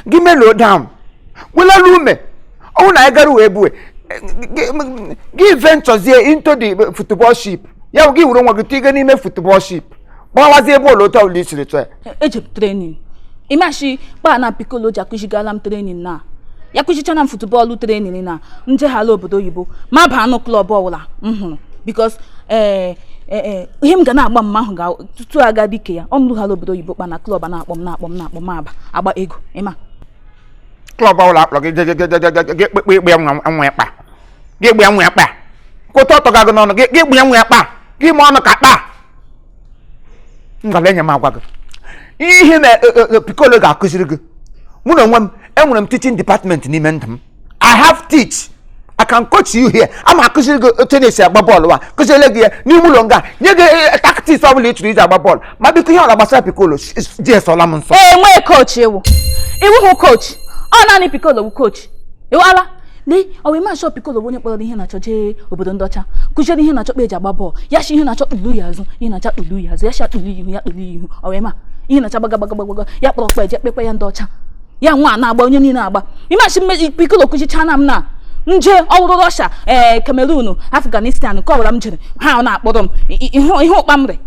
Give me low down. Will I room me? Oh, I got away, boy. Give ventures here into the football ship. Yeah, give one of the tiger in a football ship. What was able to listen to Egypt training. Imagine, Bana Piccolo Jakushi Galam training now. Yakushi Channel football training now. Nje halo bodoyibo. Mapa no club bowler. Because him gana agba mma ga tutu aga Dikeh ya omru halo bodo yibo pa na club na akpom maba agba ego ema club all up like get we anwe pa get we anwe pa ko to ga no get we anwe pa gi mo no ka pa ngale nya ma gwa go ihe na Piccolo ga akuziri go mu na nwam enwere m teaching department ni mentum I have teach I can coach you here. I'm a coach tennis about ball. Because you like new mulonga. You get tactics of literally about ball. Maybe you have a Piccolo. It's just all I'm saying. Eh, where coach you? Who coach? Oh, Nani Piccolo will coach. You ala. They, oh, we might show Piccolo when you put in a church, Obodondocha. Could you hear a chop about ball? Yes, you hear a chop to Luyas, in a chat to Luyas, yes, to you, or Emma. In a chabaga, Yapro, Jet and Docha. Young one now, but you need now. Imagine make Piccolo could you turn now. Nje all Russia, Cameroon, Afghanistan, Coram, how not bottom. I hope Mamre.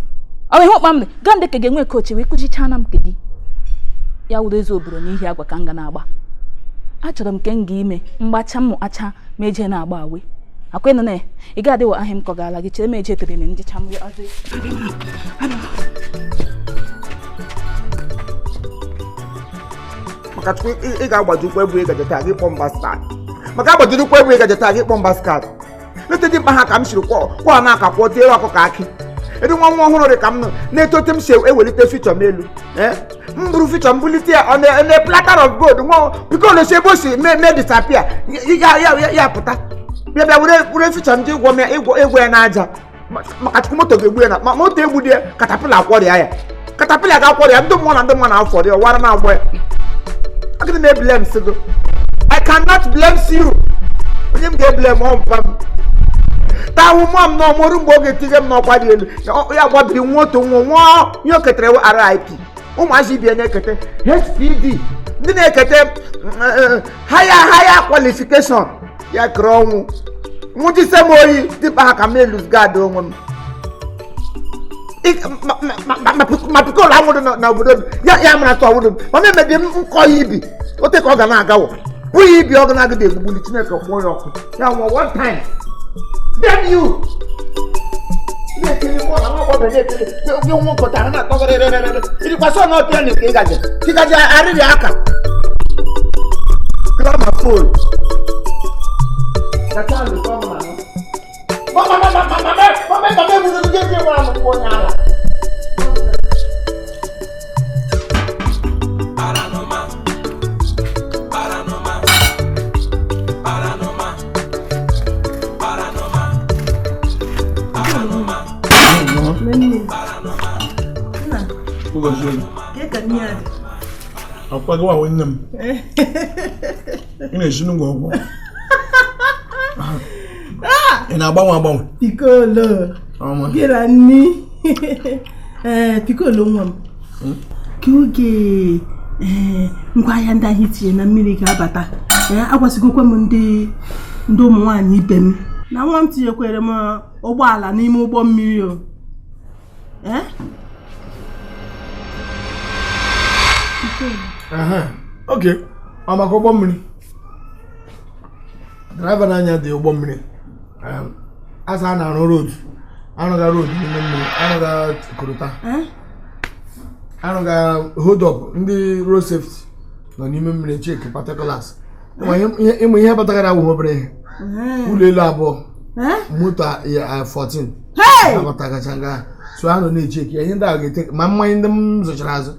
I hope Mamre. Gandek again with coach, we could chanam kidi. Yaudezo Bruni Yagwakanga Naba. Acham can give me, Mbacham Acha, Major Nabawi. A quenone, a gade or him Kogala, get a major to in the chamber. I got what you will break at the target from Bastard. Magaba did not break at the target from Bastard. Let the Mahakam should call Wanaka for the Wakaki. Everyone who come, Nato them say, I will let the future mail. Mbu feature ability on the platter of gold. Because the Bossy may disappear. Yeah, put that. Maybe I would feature and do one a naja. Makamoto the winner. Mamote would catapilla for the eye. Catapilla got what I don't want out for the one now. I can't blame you. I cannot blame you. You get blame on pam. Ta woman no more boge tigem no kwadi elu. Ya gwa bi won to won yo ketere RIP. O ma ji bi enekete HPD. Ndi na ekete higher qualification. Ya kro mu ji se moyi di pa ka me lose guard o won. Ma Piccolo awodo na obodo ya mara to awodo ma me dem nko yibi o te ko ga na aga wo who yibi o ga na aga de gbuli Chineke mo yo ya one time damn you ye kiri mo na mo be de yo mo ko ta na to re iri kwa so na plan ke gaje ari aka grandma phone ta ta lu ko ma mama bu de je wa mo nyala Apa gua wenem. Ini sunu ngomong. Ina bang. Piccolo. Kira ni. Piccolo ngom. Kiuge ngwaya nda hiti na mmiri ka abata. Agwasigokwa m ndị ụmụ nwaanyị ibe m. Na nwa m tinyekwere m ụgbọ ala n'ime ụgbọ mmiri o. Okay. I'm a ụgbọ mmiri. Driver n'anya dị ụgbọ mmiri. Asa na road. Anoga road n'ime mmiri. Anoga kuruta. Anoga hold up ndị road safety nọ n'ime mmiri check particulars. Ịmụ ihe batagara awụ obere. Ụlọ elu abụọ. Moto 14. Hey! Abatagachanga. So I don't need check. I think that get my mind them such as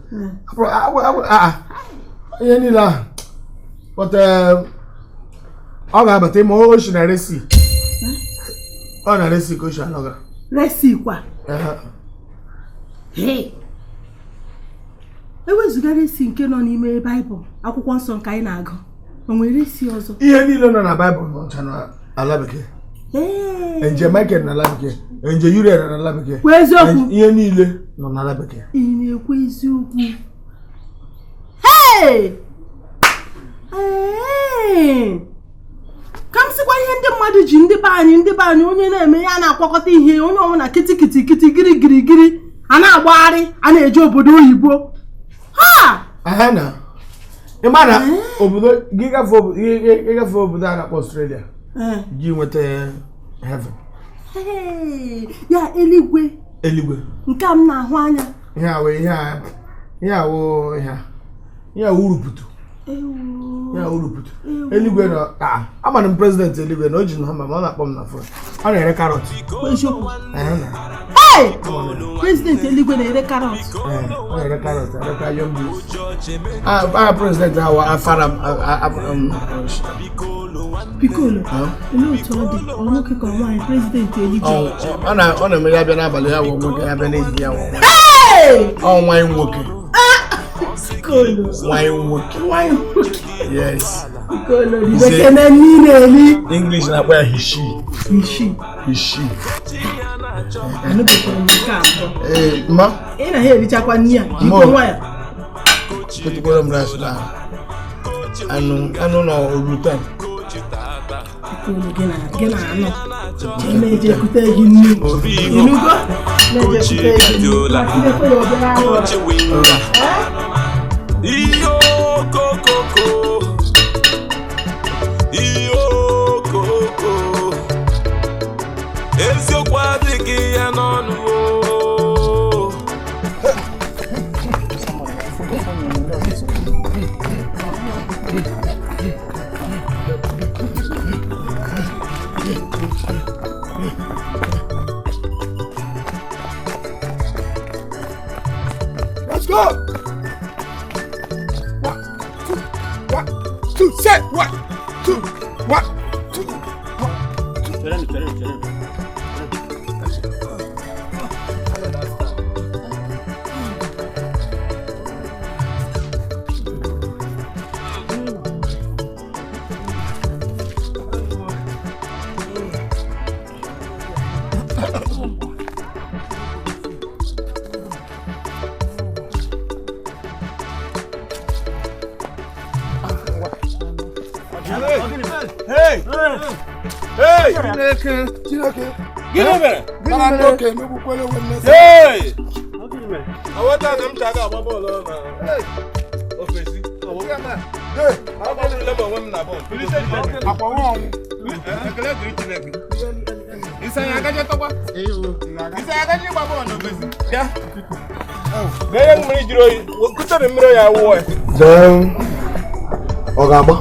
Yanila. But I'll have a team ocean I see. On a resi cushion. resi kwa ewezụga resi nke nọ n'ime Baịbụl akwụkwọ nsọ nke anyị na-agụ o nwere resi ọzọ ihe niile nọ na Baịbụl nọcha na ala bekee nje Michael na ala bekee nje Uriel na ala bekee kwa eziokwu ihe niile nọ na ala bekee ị na-ekwu eziokwu ka m sịkwa ihe ndị mmadụ ji ndị be anyị onye na-eme ya na-akwakọta ihe onye ọbụla kịtịkịtị gịrị a na-agbagharị a na-eje obodo oyibo na ịma na obodo gị gafe obodo a na-akpọ Australia gị nweta heaven ya eluigwe nke m na-ahụ anya ihe awụrụpụtụ eluigwe na amana m prezidenti eluigwe na o ji na hama ma ọ na-akpọ m na fon ọ na-ere karọt prezidenti eluigwe na-ere karọt ọ na-ere karọt ereka yombis prezidenti ahụ afara Piccolo olee otu ọ dị ọ nwoke ka nwaanyị prezidenti eluigwe ọ na-eme ya bịa n'abalị ya bụ nwoke ya bịa n'ehihie ya ọ nwaanyị nwoke nwaanyị nwoke yes English na-akpọ ya hishi ma ị na ha erichakwa nri ya nwa ya kwetukwara m rice na anụ na orutan gị na anọ na-eje kute gị nri inugo na-eje kute gị nri ma tinekwe ya obere ahụ Iyo koko eziokwu adịghị ya n'ọnụ Let's go! Say what? Two. What? Two. Hey! Chineke. Gịnị mere? Gara n'oke n'ugwukwele wenne. Hey! Awata na m chaga agba bọọlụ na ofesi. Hey! Agbalịrịla m onwe m na bọọlụ. Akwa nwa ọnwụ. Ekele dịrị Chineke. Ịsanya agaje tọkwa? Ịsanya agaje ịgba bọọlụ n'ofesi. Bịa. Mee ihe mmiri jiri oyi. Kutere mmiri ya wụọ ya. Ọ ga-agba.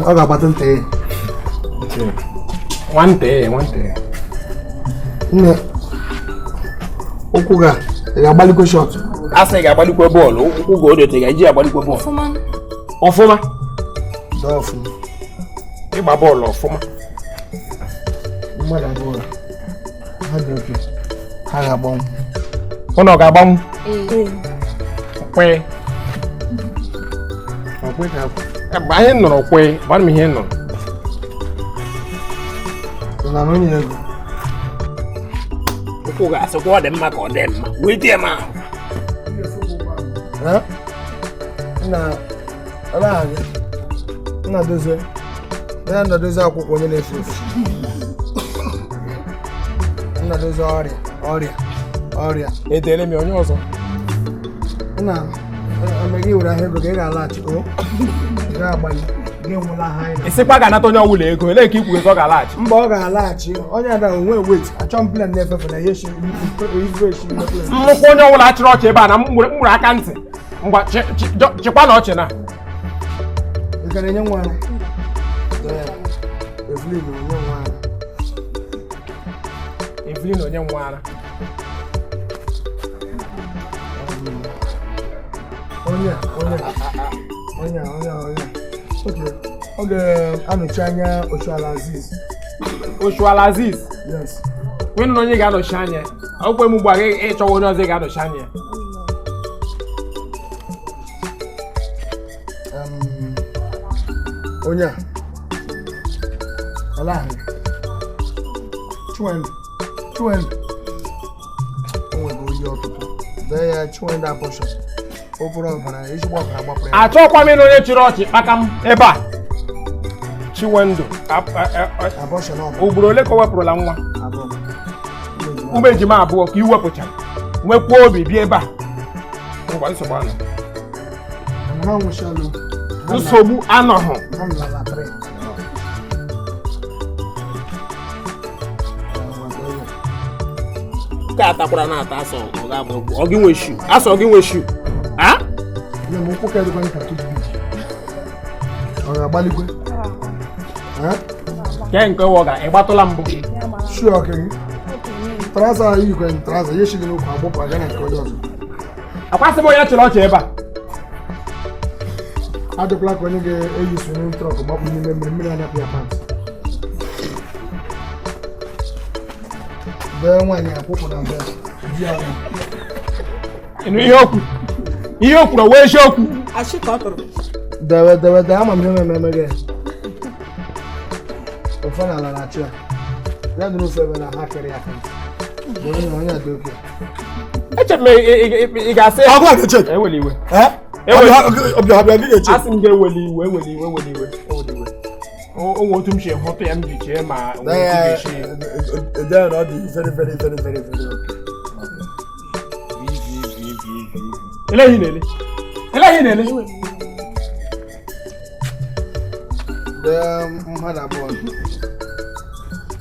Ọ ga-agbata nte Nwante. Nne ụkwụ ị ga-agbalikwe shọt Asị ga-agbalikwe bọọlụ, ụkwụ ga odote ga-eji agbalikwe bọọlụ. Ọfụma. Ịgba bọọlụ ọfụma. Mmadụ abụọ ha dị oke ha ga-agbanwu. Ụnụ ọ ga-agbanwu? Kwe. Mgbe anyị nụrụ kwe, gbara m ihe nụrụ. Ụkwụ ga-asịkwa ọ dị mma ka ọ dị mma. Wee tie m ahụ. Nna dozie akwụkwọ onye na-efe ofe. Nna dozie ọrịa. Edere m onye ọzọ. Nna gị were ahịa ego ka ị ga-alaghachi ị ga-agbanye gị nwụla ha anyị. Ịsịkwa ga-anata onye ọbụla ego, elee ka ikwu ego ọ ga-alaghachi? Mba ọ ga-alaghachi onye ada onwe wet achọ m plan na-efefe na ihe echi mmụkwa onye ọbụla chịrị ọchị ebe a na mkpụrụ aka ntị ngwa chịkwa na ọchị na ị ga na-enye nwa ara Evelyn onye nwa ara onye. Okay. Okay, anọchi anya Oshuala Aziz. Oshuala Aziz. Yes. When no onye ga-anọchi anya. Akwụkwọ m gba gị ịchọ onye ọzọ ga-anọchi anya. Onye Alahi. Chuen. Onwe go yi ọtụtụ. Dee chuen da abortion. Obere ọbara ezigbo ọbara gbapụrụ ya. Achọkwa m ịnụ onye chịrị ọchị kpaka m ebe a. Chiwendo. Abortion ọ. Ugboro ole ka o wepụrụla nwa? Abụọ. Ụmụ ejima abụọ ka i wepụchara. Nwekwa obi bịa ebe a. Ngwa nsogbu anọ. Ha nwụchalụ. Nsogbu anọghị. Ha nlalatịrị. Ka atakwara na-ata asọ ọ ga-abụ ọ gị nwe shu. Asọ gị nwe shu. Ha? Nye m ụkwụ ka edekwa nka tupu. Ọ ga-agbalikwe. Ke nke ọ ga-ịgbatụla mbụ. Shu ọkịrị. Traza yikwe traza yeshi gị n'ụkwụ agbụpụ aga na nke onye ọzọ. Akwasị m onye chịrị ọchị ebe a. Adịkwala ka onye ga-eyi swimming trọk gbapụ n'ime mmiri anyapụ ya pant. Bee nwaanyị akwụkwụ na mbe di ahụ. Ịnụ ihe o kwuru wee eziokwu. Dewe ama m ihe mmemme gị. Ofe na ala na-achị ya. Ya dị n'ofe ebe na ha kere ya pant. Onye dị oke. Eche m ị ga-asị Agwa ga-eche. eweli iwe. Ọbịa gị ga-eche. Asị m ga-eweli iwe. Onwe otu m si hụtụ ya m ji chee ma Then all the very okay. Eleghị na-ele. Mmadụ abụọ.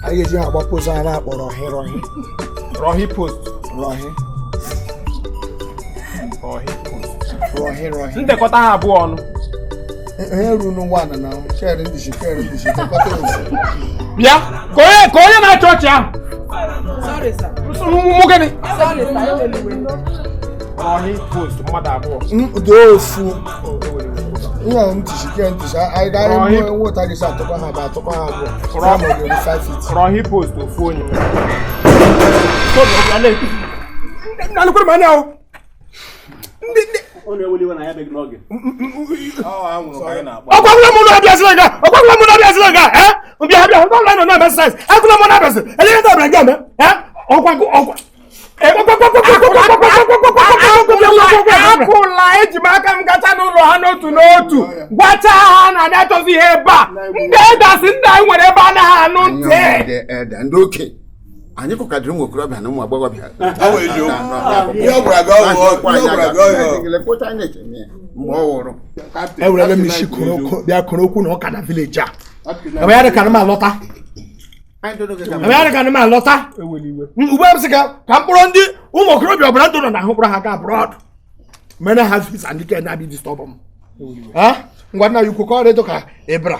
Anyị ga-eji ha agba post a na-akpọrọ Rohi post. Ndekọta ha abụọ ọnụ. Ihe ruru n'ụwa na kere ndị dekọta ofu. Bịa ka onye na-achọ ọchị ahụ. Mụ gịnị? Rohi post mmadụ abụọ. Doo ofu. Ihe ntịchi anyị ga-arị nweta gị sa atụkwa ha abụọ. Rohi post ofu onye. Alụkwara m anya ahụ. Ọkwagwụla mụ na-abịazịla nga. Mbịa ọla nọ na-eme sayensị. Agụla mụ na-abịazị. Eleghị ndị ọbịa nga Akụla eji m aka m gacha n'ụlọ ha n'otu gwacha ha na anyị achọzi ihe ebe a. Ndị edasị ndị anyị nwere ebe anaghị anụ ntị. Ndị oke anyị kọkadịrị ụmụ okorobịa na ụmụ agbọghọbịa. Ewerele m isi bịa kọrọ okwu na ọka na vileji a. Ebe ya dị ka m alọta. Ugbu a m sị ka mkpụrụ ndị ụmụ okorobịa ọbụla ndụ nọ na ahụkpụrụ ha ga abroad. Mene ha visa ndị ke na-abịa disturb m. Ngwa nna ya ukwu ka ọ dị ka Ebra.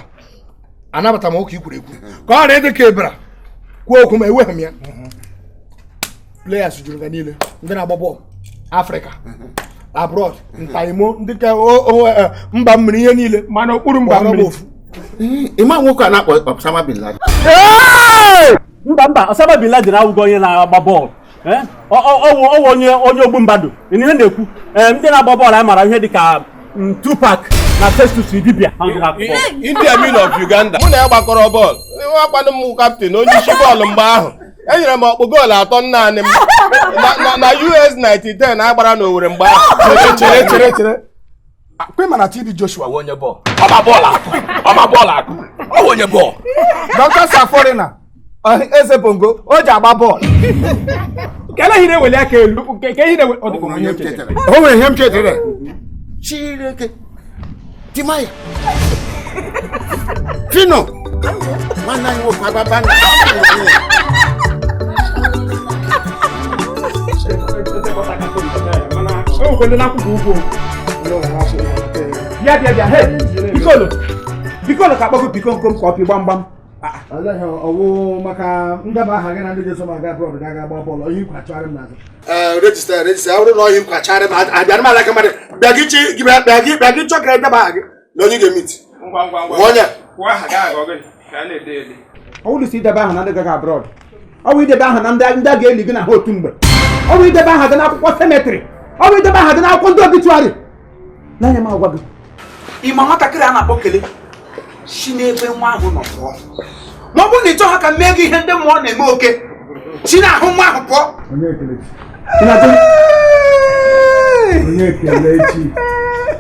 Anabata m ụka ikwuru ekwu. Ka ọ dị ka Ebra. Kwuo okwu ma eweghị m ya. Players juru nga niile ndị na-agba bọọlụ Afrịka abroad ntaimo ndị ka mba mmiri ihe niile mana okpuru mba mmiri. Ịma nwoke a na-akpọ Osama bin Laden. Mba Osama bin Laden awụgo onye na-agba bọọlụ. Ọwụ onye ogbu mmadụ. Ihe na-ekwu ndị na-agba bọọlụ anyị mara ihe dịka Tupac na Festus Idibia. India Mean of Uganda. Mụ na ya gbakọrọ bọọlụ. Nwakwanụ m kaptịn onye isi bọọlụ mgbe ahụ. Enyere m ọkpụ goolu 3 naanị m na US 9010 agbara n'Owerri mgbe ahụ. Chere. Kwe mana TB Joshua onye bọọlụ. Ọma bọọlụ akụ. Ọ onye bọọlụ. Dr. Saforina eze bongo o ji agba bọọlụ. Kele ihe na-eweli aka elu. Ke ihe na-eweli ọ dịkwa onye chere. O nwere ihe m chetere. Chireke. Timaya. Fino. Nwanne anyị nwoke agbaba na. Bikolo ka akpọgo biko nkom ka ọ pị gbamgbam. Ọwụ maka ndaba aha gị na ndị ga-eso ma gaa prọd ga agba bọọlụ onye ikwu achọrọ m n'azụ. Regista awụrụ na onye ikwu achọrọ m abịara m alaka mmadụ bịa gị chọ ka ndaba aha gị na onye ga-emiti. Onye ọ bụrụ si idebe aha na ndị gaga abroad ọ bụ idebe aha na ndị a ga-eli gị na ha otu mgbe ọ bụ idebe aha gị n'akwụkwọ cemetrị ọ bụ idebe aha gị n'akwụkwọ ndị obituari n'anya m agwa gị ịma nwatakịrị a na-akpọ Kele si n'ebe nwa ahụ nọ pụọ ma ọ bụrụ na ị chọghị ka mee gị ihe ndị mmụọ na-eme oke si n'ahụ nwa ahụ pụọ.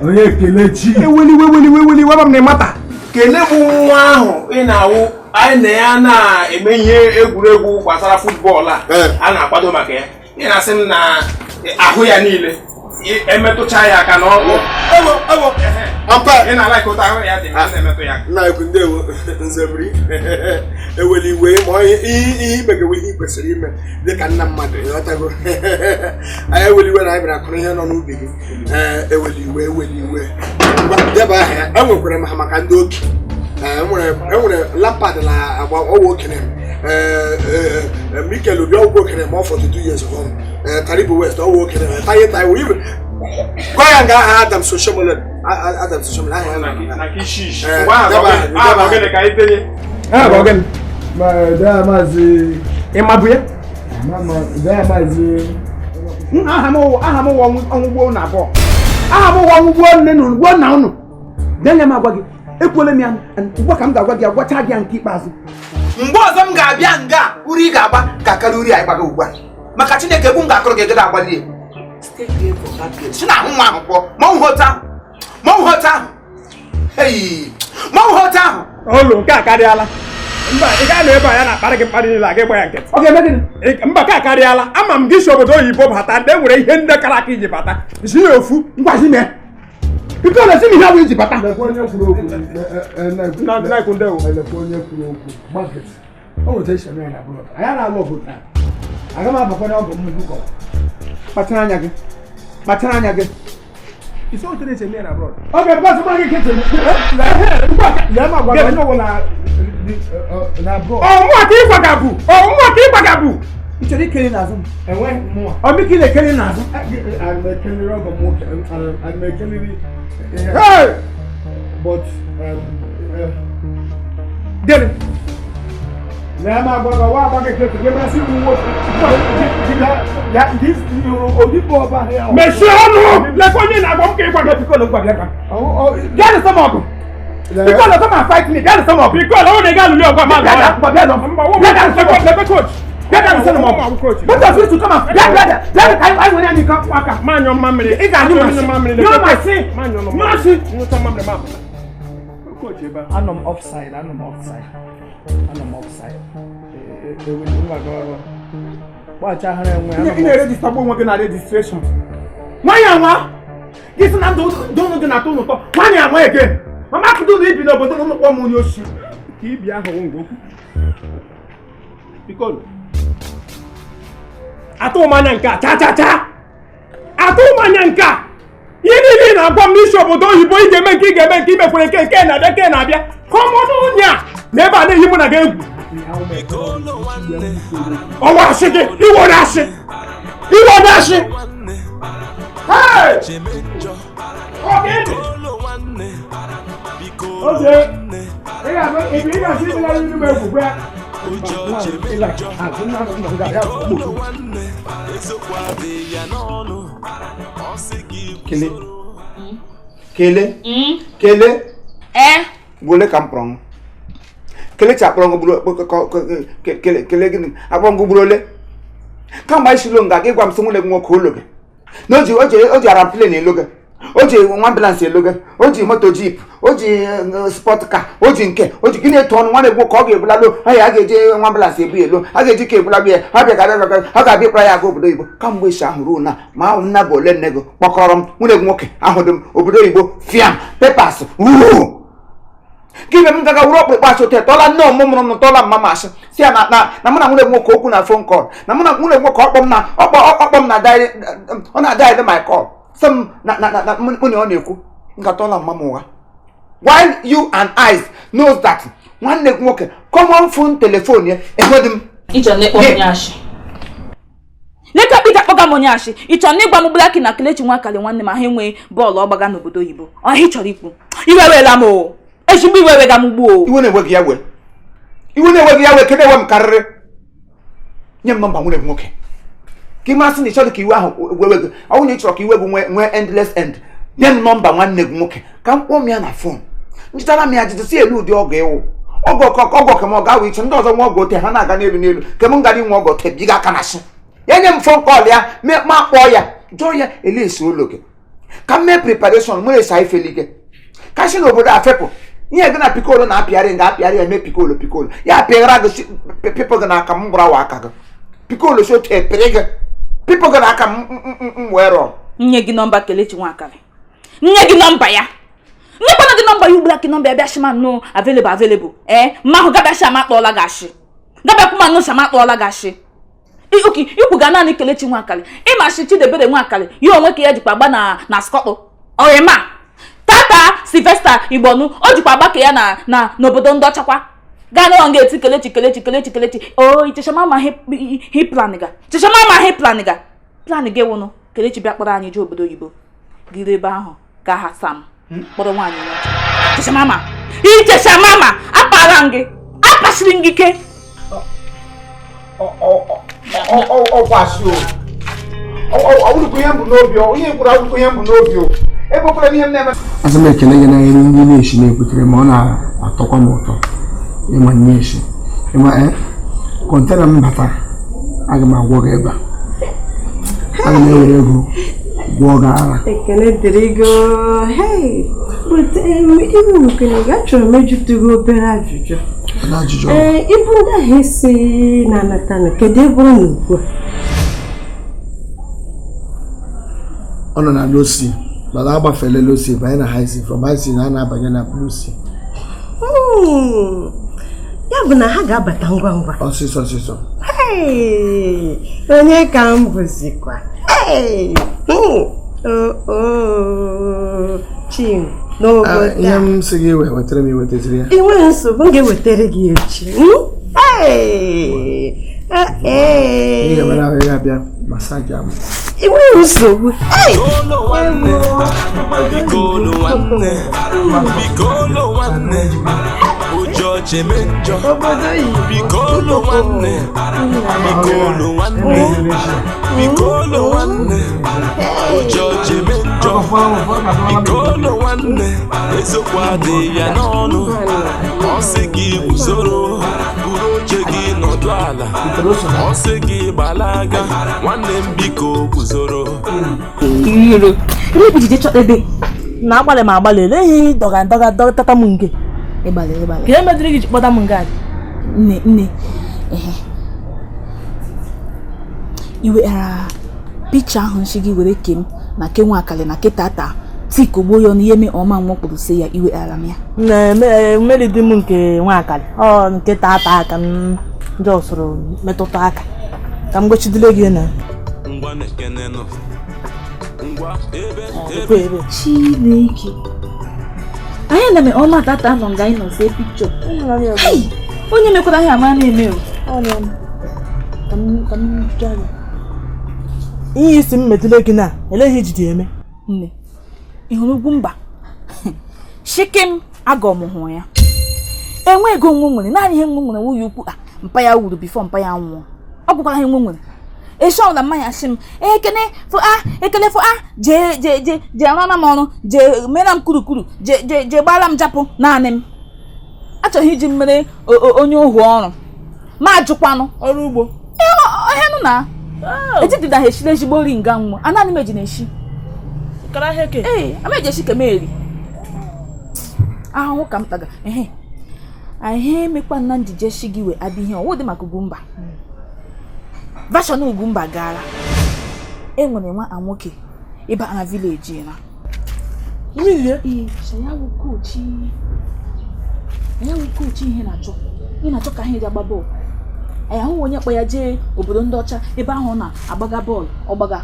Onye Kelechi eweliwe gwa m na ịmata Kele bụ nwa ahụ ị na-awụ anyị na ya na-eme ihe egwuregwu gbasara futbọọlụ a na-akwado maka ya. Ị na-asị m na ahụ ya niile emetụcha ya aka n'ọkụ. Ị na-alaik ụta ahụ ya dị na-emetụ ya. na-ekwu ndewo nzebiri eweli iwe ma ihe imegewe ihe kwesịrị ime dịka nna mmadụ ịghọtago anyị eweli iwe na anyị bịara kụrụ ihe nọ n'ubi gị eweli iwe deba aha ya enwekwara m ha maka ndị oke enwere Lampard na agba ọwa okenye Mikel Obi ọgwụ okenye ma ọ 42 years ago Taribo West ọwa okenye taye iwe gwa ya nga aha Adam Soshomole aha na kishish. ịma bụ ya aha m ụwa ọnwụgbo na abụọ aha m ụwa ọnwụgbo nne na ugbo na ụnụ denya m agwa gị ekwuole m ya ugbo ka m ga-agwa gị agwacha gị nke ikpeazụ mgbe ọzọ m ga-abịa nga uri ị ga-agba ka karịa uri anyị gbaga ugbu a maka Chineke egwu m ga-akụrụ gị egede agbalie si na ahụ nwa ahụ pụọ ma nhụta ahụ olu nke a karịala mba ị gaa n'ebe a ya na-akparị gị mkparị niile a gị gba ya nkịtị ọ ga-eme gịnị mba ka akarịala ama m gị si obodo oyibo bata ndị nwere ihe ndị kara aka iji bata si ya ofu ngwazi mee biko na si m ihe abụ iji bata onye kwuru okwu o weta isi eme na abụrụ anyị na-alụ obodo aga m abakwa na ọgụ m ugwu kpachara anya gị isi otere esi eme na abụrụ oge bọsụ gba gị kịtị ya ma gwa onye ọbụla na abụọ ọmụwa ka ịgbagabụ ị chọrọ ikeli n'azụ m enweghị mmụọ ọbịka ị na-ekeli n'azụ ekeliri ọgọ m nwoke ekeliri but gịnị na ma gwa wa agba gị kịtị gị masị m nwoke ya ndị odibo ọba ya mechie ọnụ lekwa onye na-agwa m ka ịgwaga pikolo gwa bịa ka bịa na sọmọgụ pikolo come and fight me bịa na sọmọgụ pikolo ọ na-ega alụli ọgwa ma bịa na coach Get down, son of a coach. What does this to come up? Yeah, brother. Then I want any come back. Man, your mom, it's a new man. No, my sin. Man, your mercy. You come on the map. Coach, I'm offside. Watch out, I'm register working at registration. Why am I? This is not don't do not do. Why am I again? I'm not to do it, but don't want more your shit. Keep your home. Because atụmanya nka cha atụmanya nka ihe niile na-agwa m n'isi obodo oyibo ị ga-eme nke imekwere nke na-abịa ka ọmọdụ onye a n'ebe a na-ehi mụ na gị egwu ọwa asị gị iwe na-asị oge ị ga-asị ịdịla ndị m egwu gwa Kele gole kamprong Kele chaprong kele gini akpong gburole kamba isilo nga gwa msungu le nwoke ologe oji aram plane eloge oji ambulance eloge oji moto jeep oji sport car oji gini eto ọnụ nwanne gwo ka ọ ga-ebula lo anyị a ga-eje ambulance ebu elo a ga-eji ka ebula bịa ha bịa ha ga-abịa ịkpara ya aga obodo oyibo kamgbe isi ahụ ruo na ma ahụ nna bụ ole nne gị kpọkọrọ m nwunye gị nwoke ahụdị m obodo oyibo fiam pepas gị be m gaga wuru ọkpụkpọ achị ote tọla nne ọmụmụrụ m tọla mma masị si ya na mụ na nwunye gị nwoke okwu na phone call na mụ na nwunye gị nwoke ọkpọ m na diary ọ na-diary my call sị m na mụ na ọ na-ekwu nkatọla mma m ụgha while you and I knows that nwanne gị nwoke common phone telephone ya enwedị m ịchọ na-ekpọ onye ashị leka kpịka kpọga m onye ashị ịchọ na ịgwa m Blaki na Kelechi Nwakali nwanne m ha enweghị bọọlụ ọgbaga n'obodo oyibo ọhị chọrọ ikwu iwe wela m o Eshigbo iwe wega m ugbo. Iwe na-ewe gị ya we. Iwe na-ewe gị ya we kede we m karịrị. Nye m nọmba nwunye nwoke. Ka ị masị na ịchọrọ ka iwe ahụ wewe gị. Ọ bụrụ na ị chọrọ ka iwe gị nwee endless end. Nye m nọmba nwanne gị nwoke ka m kpọọ m ya na fon. Njitara m ya jide si elu ụdị ọgọ ịwụ. Ọgọ ka m ọ gawa iche ndị ọzọ nwa ọgọ ote ha na-aga n'elu ka m ngara inwe ọgọ ote biga aka na shi. Ya nye m fon kọl ya ma kpọọ ya jụọ ya elesi ụlọ gị ka m mee preparation nwere esa ifeli gị ka shi n'obodo a fepụ ihe gị na pikolo na-apịarị nga apịarị ya mee pikolo ya apịara gị pipụ gị n'aka m gwara wa aka gị pikolo si otu epere gị pipụ gị n'aka m wee rọọ. Nye gị nọmba Kelechi Nwakalị. Nye gị nọmba ya. Nyekwana gị nọmba ya ugbula gị nọmba ya bịa shima no available. Mma ahụ gabịa shama akpọọla gị ashị. Gabịa kwụma no shama akpọọla gị ashị. Oke ikwu ga naanị Kelechi Nwakalị. Ịma shi Chidebere Nwakalị ya onwe ka ya jikwa agba na skọtụ. Oyema Tata Sylvester Igbonu o jikwa agba ka ya na n'obodo ndị ọchakwa. Gaa n'ụlọ ga-eti Kelechi. O icheshama ma he planiga. Cheshama ma he planiga. Planiga ewunu Kelechi bịa kpọrọ anyị jee obodo oyibo. Giri ebe ahụ ka ha sam. Kpọrọ nwaanyị n'ọcha. Icheshama ma akpara gị. Apasịrị gị ike. Ọkwasị o. Ọwụlụkwu ihe mbụ n'obi o. Ihe kwuru awụlụkwu ihe mbụ n'obi o. Ebe okwere n'ihe m na-eme. Asị m ekele gị na ihe ndị na-eshi na-ekwutere ma ọ na-atọkwa m ụtọ ịma nye eshi ịma kọntena m bata aga m agwọ gị ebe a aga m ewere ego gwọọ gị ara. Ekele dịrị gị ibu nkene gị achọrọ m ejụtụghị obere ajụjụ. Ibu ndị ahụ esi na-anata na kedu ebe ọ nọ ugbu a? Ọ nọ na Losi mana agbafele Losi banye na High C from High C na a na-abanye na Blue C. Ya bụ na ha ga-abata ngwa ngwa Ọsịsọ. Onye ka m bụzikwa Chim n'obodo ihe m sị gị wetara m iwetaziri ya. Inwe nsogbu m ga-ewetara gị echi. Ị ga-emere ahụ ya bịa masaji amụ. Inwe nsogbu. Ezokwu adịghị ya n'ọnụ ọ sị gị guzoro buru oche gị nọdụ ala ọ sị gị gbalaga nwanne m biko guzoro. Iro ihe bụ jije chọta ebe na agbalị m agbalị eleghị dọga tata m nke ịgbalị ka emedịrị gị kpọta m nga nne iweghara picha ahụ nshi gị were kem na ke Nwakalị na ke Tata tikogbo ya n'ihe me ọma nwokpụrụ si ya iweghara m ya mmeri dị m nke Nwakalị nke Tata aka m ndị ọsọrọ metụta aka ka m gochidile gị na Chineke anyị na-eme ọma Tata nọ nga anyị nọ see pikchọ onye mekwara ihe ama na-eme ihe isi m metụle gị na eleghị ijide eme. Nne ị hụrụ ugwu mba shikim aga ọmụhụ ya enwe ego nwe nwere naanị ihe nwe nwere nwunye ukwu mpa ya wuru bifo mpa ya nwụọ ọ bụkwara ihe nwe nwere esho na mmanya shi m ekele fo je arụna m ọrụ je mera m kurukuru je gbara m japụ naanị m achọghị iji mmere onye ohu ọrụ ma ajụkwanụ ọrụ ugbo ihe nụ na etitida ha eshiri ezigbo ori nga nwụọ anaghị m eji na-eshi ama eji eshi ka m eri ahụhụ ka m taga ihe emekwa na njije shi gị wee abịa ihe ọwụ dị maka Ugwumba vashọn Ugwumba gara enwere nwa nwoke ịba na vileji na ya wụ kochi ihe na-achọ ka ihe ji agba bọọlụ anyị ahụ onye kpọ ya jee obodo ndị ọcha ebe ahụ na-agbaga bọọlụ ọgbaga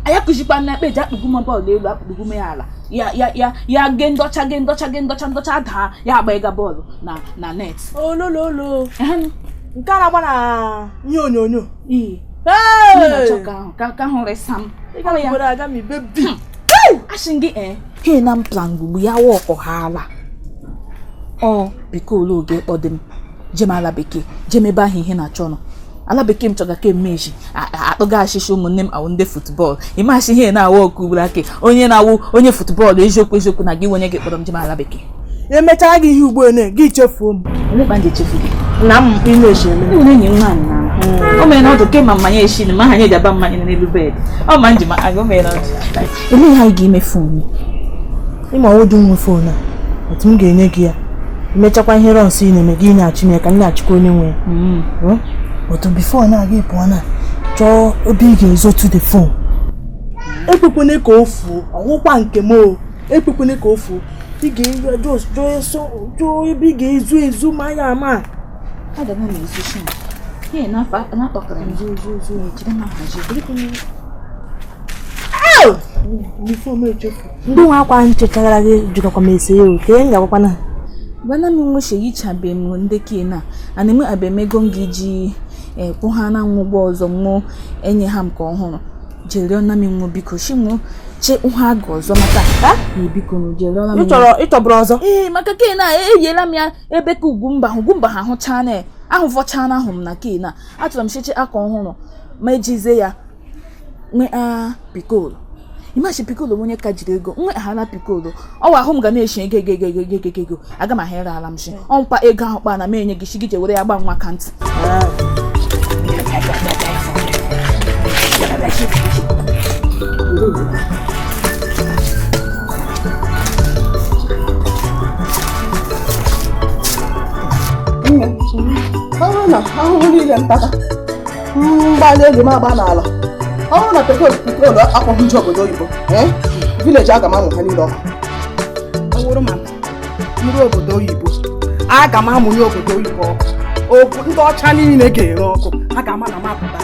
anyị kụzikwa na ekpe eji akpụgume bọọlụ elu akpụgume ya ala ya gee ndọcha daa ya agba ịga bọọlụ na net olololo nke a na-agba na ihe onyonyo ka hụrụ sam asị gị he na mplan gbugbu ya wa ọkọ ha ala ọ Piccolo oge kpọdị m jem ala bekee jem ebe ahụ ihe na-achọ nọ ala bekee m chọga ka mmeji akpụga achịcha ụmụnne m awụ ndị futbọọlụ ịmachi ihe na-awụ ọkụ ugburu ake onye na-awụ onye futbọọlụ eziokwu na gị onye gị kpọrọ m jem ala bekee emechaa gị ihe ugbo gị chefuo m elekpa ndị echefu gị na m ị na-eche eme onye enyi nwaanyị na o mere na ọdụ kemma mmanya eshi na ma ha nye jaba mmanya n'elu bed ọ ma njima aga o mere na ọdụ ele ihe anyị ga-eme fon ịma odu nwe fon a otu m ga-enye gị ya emechakwa ihe rọnsị ị na-eme gị na-achị m ya ka m na-achịkwa onye nwe ya otu bifo na-aga ịpụọ na chọọ ebe ị ga-ezotu the phone ekwekwene ka o fuo ọwụkwa nke m o ekwekwene ka o fuo ị ga-jụọ ebe ị ga-ezu ma ya ama ndị nwa akwa nchechagara gị jụkakwa m ese ya o ka m ga-agbakwana bana m nwe sheyichabe m ndị kena ana m abemego m ga-eji kwụ ha na nwụgwọ ọzọ mụ enye ha m ka ọhụrụ jere na m nwe biko shimụ che nha ga ọzọ maka na biko m jere na m ịchọbụrụ ọzọ maka kena eyiela m ya ebe ka ugwumba ha hụcha na ahụ fọcha na ahụ m na kena achọrọ m cheche aka ọhụrụ ma ejize ya nwe Piccolo imachi Piccolo onye ka jiri ego nwe hala Piccolo ọwa ahụ m ga na-eshi ego aga m ahịra ala m shi ọmpa ego ahụ kpa na m enye gị shi gị je were ya gba nwa ka ntị ahụhụ niile ntata mgbali ego m agba n'ala ọrụ na Piccolo akpọghị nje obodo oyibo vileji aga m amụ ha niile ọkụ ọwụrụ ma ndị obodo oyibo aga m amụnye obodo oyibo ọkụ ndị ọcha niile ga-ere ọkụ ha ga-ama na m apụta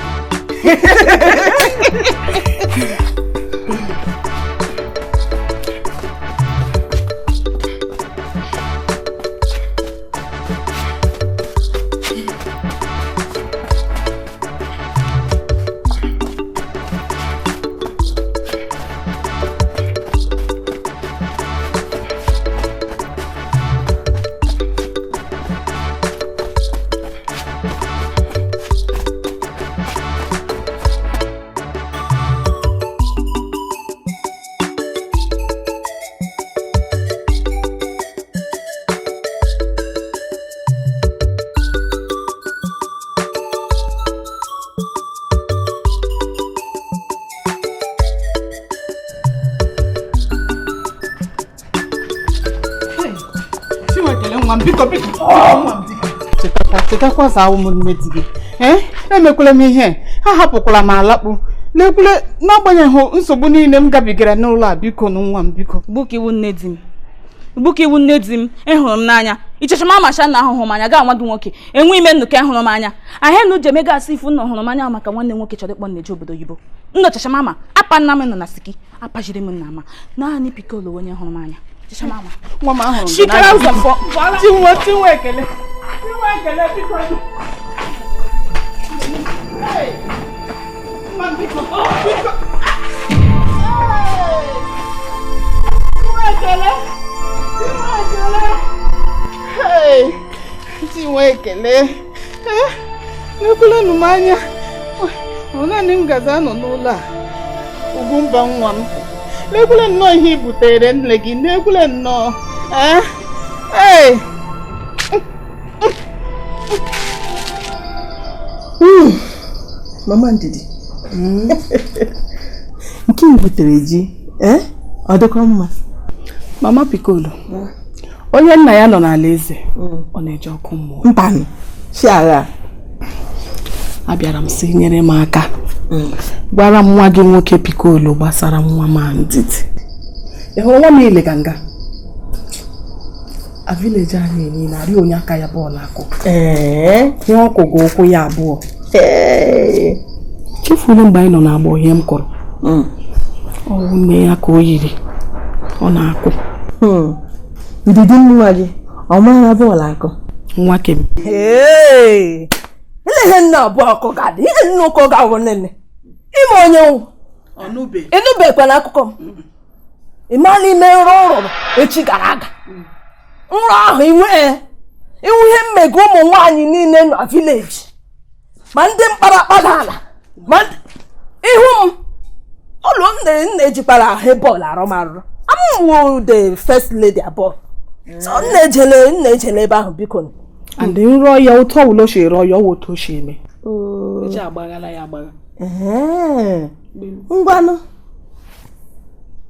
chetakwa sa ụmụnne di gị emekwala m ihe ha hapụkwala m alakpụ lekwule n'agbanyeghị nsogbu niile m gabigara n'ụlọ a biko na nwa m biko Igbuka iwu nne di m ịhụrụ m n'anya ichecha ma amacha na ahụhụ m anya ga nwa gị nwoke enwe ime nnụka ịhụrụ m anya ahịa na uje mega asị ifu nna hụrụ m anya maka nwanne nwoke chọrọ ịkpọ nneje obodo oyibo nnochacha mama apa nna m nọ na siki apajiri m nna ma naanị Piccolo onye hụrụ m anya nwa m ahụrụ shikara ụzọ tinwe ekele biko tinwe ekele n'ekwula nụ m anya ọ naanị m gaza anọ n'ụlọ a Ugwumba nwa m n'ekwule nnọọ ihe i butere nne gị n'ekwule nnọọ mama Ndidi nke i butere ji ọ dịkwa mma mama Piccolo onye nna ya nọ n'ala eze ọ na-eji ọkụ mmụọ mpanụ chi agha abịara m sị nyere m aka gwara m nwa gị nwoke Piccolo gbasara nwa m Ndidi ị hụrụ nwa m ile ka nga a vileji anyị niile arị onye aka ya bọọlụ akụ ihe ọkụ gị ụkwụ ya abụọ chefuru mgbe anyị nọ n'agbọ ihe m kụrụ ọwụ nne ya ka o yiri ọ na-akụ Ndidi nwa gị ọ mara bọọlụ akụ nwa kem ile ihe nna abụọ akụ ga-adị ihe nna ụkọ ga-awụ nne ime onye nwụ enubekwa n'akụkọ m ịmala ime nrọ ụrọ echi gara aga ahụ iwu ihe mmega ụmụ nwaanyị niile na village ma ndị mkparakpada ala ma ihu m ụlọ nna ejikwara ahụ bọọlụ arụmarụ amụwụ the first lady abụọ so nna ejele ebe ahụ biko and nrọ ya ụtọ ụlọ shi rọ ya ụtọ shi eme eji agbaghala ya agbagha ngwanụ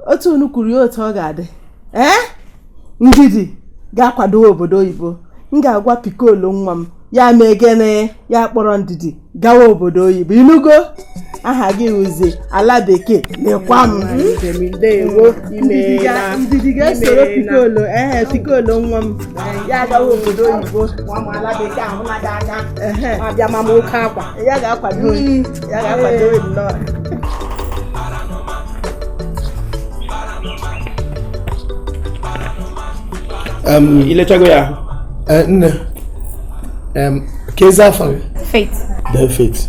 otu unu kwuru ya otu ọ ga-adị Ndidi ga-akwado obodo oyibo m ga-agwa Pikolo nwa m ya mee gịnị ya kpọrọ Ndidi gawa obodo oyibo inugo aha gị uzi ala bekee lekwa m Ndidi ga-esoro Pikolo nwa m ya gawa obodo oyibo ala bekee ahụnaghị anya abịa mama oke akwa ya ga-akwado nnọọ. Ilechago ya nne keza afọ gị Faith. The Faith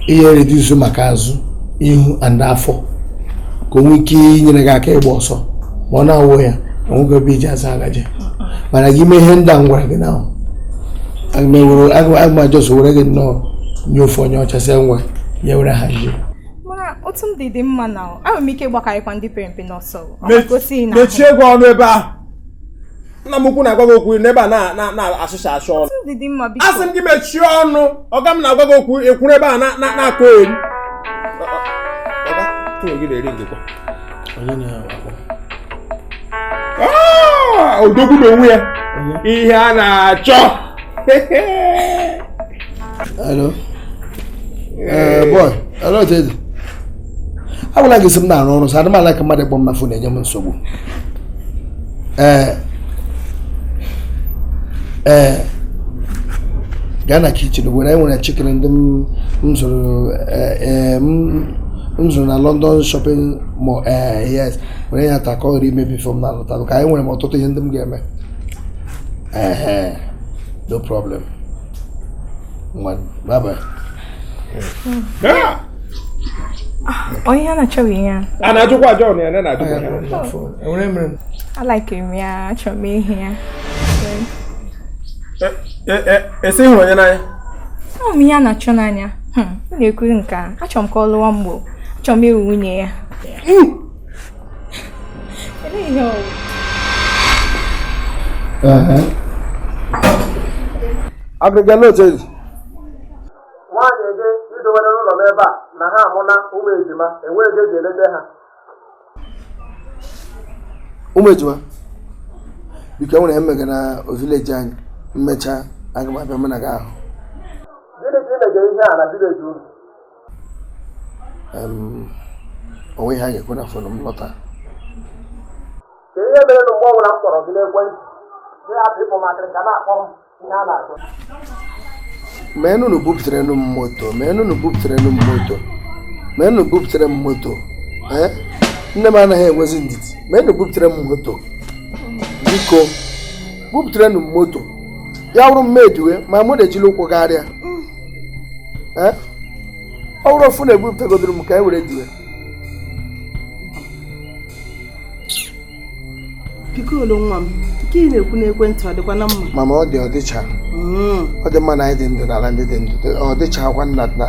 ihe reduce maka azụ ihu and afọ ka o nwee ike inyere gị aka ịgba ọsọ ma ọ na-awụ ya onwego ebe iji aza agaje mana gị mee ihe ndị a ngwara gị na agma jos were gị nnọọ nye ofe onye ọchasị nwe ya were hazie Mana otu m dị mma na enwere m ike ịgbakarịkwa ndị pere mpe n'ọsọ. mechie gị ọnụ ebe ahụ nna m ukwu na-agwa gị okwu n'ebe a na-asụcha asụ ọnụ Dị mma biko. asị m gị mechie ọnụ ọga m na-agwa gị okwu ekwuru ebe a na-akọ eri odogwu n'onwe ya ihe a na-achọ. hello boy hello Teddy agwala gị sị m na-arụ ọrụ so adị m ala ka mmadụ kpọ m na fon enye m nsogbu gaa na kichin were nwere chicken ndị m zụrụ na London shopping mall yes were ya ta ka ọ ghara imebi fom na alụta ka anyị nwere m ọtụtụ ihe ndị m ga-eme no problem bye bye. Onye a na-achọghị ya. A na-ajụkwa ajọ na ya na-ajụkwa ya. I like him ya, achọrọ m ihe ya. Esi hụrụ onye n'anya? Ọ m ya na-achọ n'anya. M na-ekwu nke a, achọrọ m ka ọ lụwa mgbo. Achọrọ m ịwụ nwunye ya. Agịga n'otu ezi. Nwaanyị ege idowere n'ụlọ n'ebe a na ha amụna ụmụ ejima enweghị eji elede ha. Ụmụ ejima biko enwere ihe mmega na vileji anyị mmecha aga m abịa mụ na gị ahụ. Gịnị ka imege ihe a na vileji unu? Onwe ihe a ga-ekwe na fon m lọta. Ka ihe mere na mgbe ọbụla m kpọrọ gị n'ekwentị gị hapụ ịkpọ makịrị ka na-akpọ m ihe a na-achọ. Menụ bupụtara m moto menụ bupụtara m moto nne m anaghị enwezi ndidi menụ bupụtara m moto biko bupụtara m moto ya wụrụ m mediwe ma mụ na-ejili ụkwụ gagharịa ọ wụrụ ofu na-ebupụtagodoro m ka e were diwe. Pikolo nwa m nke ị na-ekwu n'ekwentị ọ dịkwa na mma mama ọ dịcha ọ dị mma na anyị dị ndụ n'ala ndị dị ndụ ọ dịchakwa nna na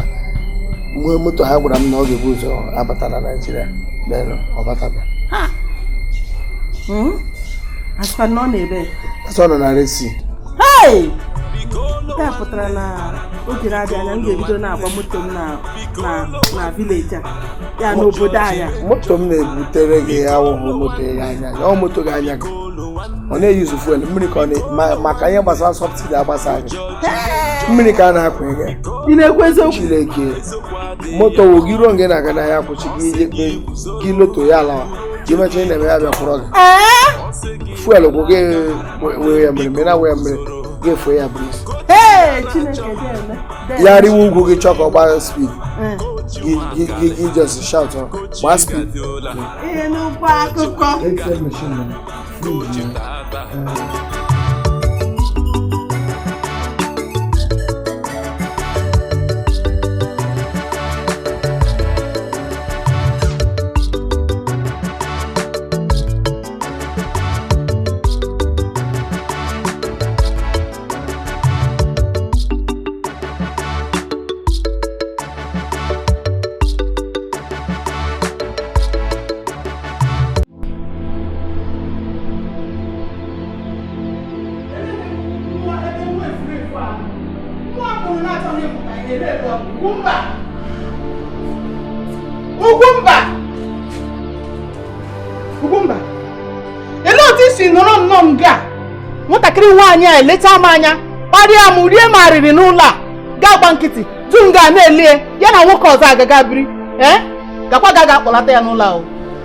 mgbe moto ha gwara m na ọ ga-ebu ụzọ abata na Naịjirịa lelu ọ bataba asịkwa na ọ na-ebe ọ nọ na resi nke a pụtara na oge na-adị anya m ga-ebido na-agba moto m na vileji a ya n'obodo anyị moto m na-ebutere gị awụhụ moto ya anya ọ moto gị anya gị ọ na-eyuzu fuel mmiri ka ọ maka ihe gbasara sọbsidi agbasa gị mmiri ka a na-akwa gị ị na-ekwu eziokwu Chineke moto wụ gị ruo nge na-aga n'ahịa akwụchi gị gị loto ya alawa gị mechaa ị na-eme ya bịa kwụrọ gị fuel gwụ gị wee ya mmiri na wee mmiri gị efuo ya bris ya riwe ugwu gị chọọ ka ọ gbaa speed gị just shout gbaa speed ihe n'ụgbọ akụkọ Ugwumba, ele otu isi nọrọ nnọọ nga nwatakịrị nwaanyị a eleta m anya kparịa m rie m arịrị n'ụlọ a ga-agba nkịtị du nga na-elie ya na nwoke ọzọ agaga biri gakwa ga akpọlata ya n'ụlọ ahụ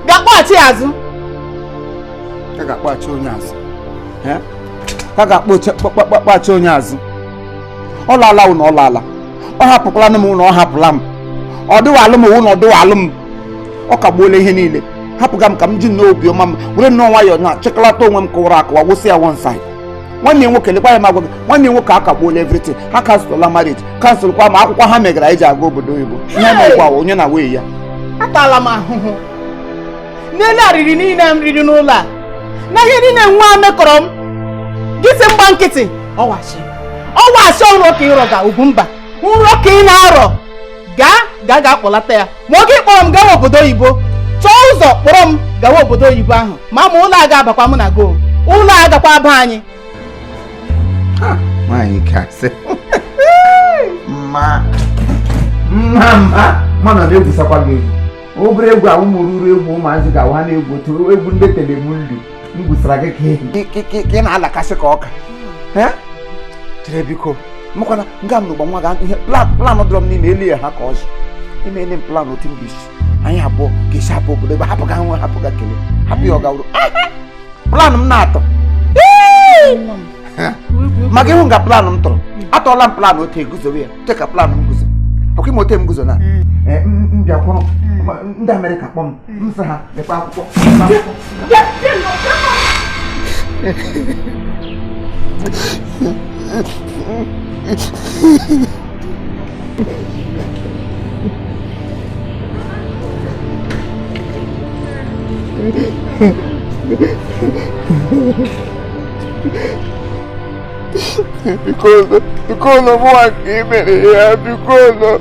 ga-akpọghachi ya azụ ka ga-akpọghachi onye azụ ka ga-akpọghachi onye azụ ọ laala ụnụ ọ laala ọ hapụkwala m ụnụ ọ hapụla m ọ dịwalụ m ụnụ ọ dịwalụ m ọ kagbuola ihe niile hapụga m ka m ji n'obi ọma m were nnọọ nwayọọ na chịkọlata onwe m kụwara akụwa wụsị ya one side nwanne nwoke lekwa ya m agwa gị nwanne nwoke a kagbuola everything ha kansụlụla marriage kansụlụkwa ma akwụkwọ ha megara iji aga obodo oyibo ihe na-egwa onye na wee ya atala m ahụhụ n'elu arịrị niile m riri n'ụlọ a na ihe niile nwa mekọrọ m gị si mgba nkịtị ọwachi nrọ ka ịrọ ga Ugwumba nrọ ka ị na-arọ gaa akpọlata ya ma oge kpọrọ m gawa obodo oyibo chọọ ụzọ kpọrọ m gawa obodo oyibo ahụ ma ụlọ a ga-abakwa mụ na go ụlọ a gakwa aba anyị nwaanyị kasị mma na na-egwusakwa gị egwu obere egwu ahụ mụrụrụ egwu ụmụazị ga ha na-egwu otu egwu ndị telemulu m gwusara gị ka ị na-alakasị ka ọka chere biko mmakwana nga m n'ụgba nwa ga ihe plan dọrọ m n'ime elu ya ha ka ọzọ ime ele m plan otu m ga-esi anyị abụọ ga-esi hapụ obodo ebe hapụga nwe hapụga kele hapụ ya ọgawuru plan m na-atọ maka ịhụ nga plan m tụrụ atọọla m plan otu eguzowe ya che ka plan m guzo ọkwa ime ote m guzo na mbịa kwụrụ ndị Amerịka kpọ m sị ha lekwa akwụkwọ because of what he made here, because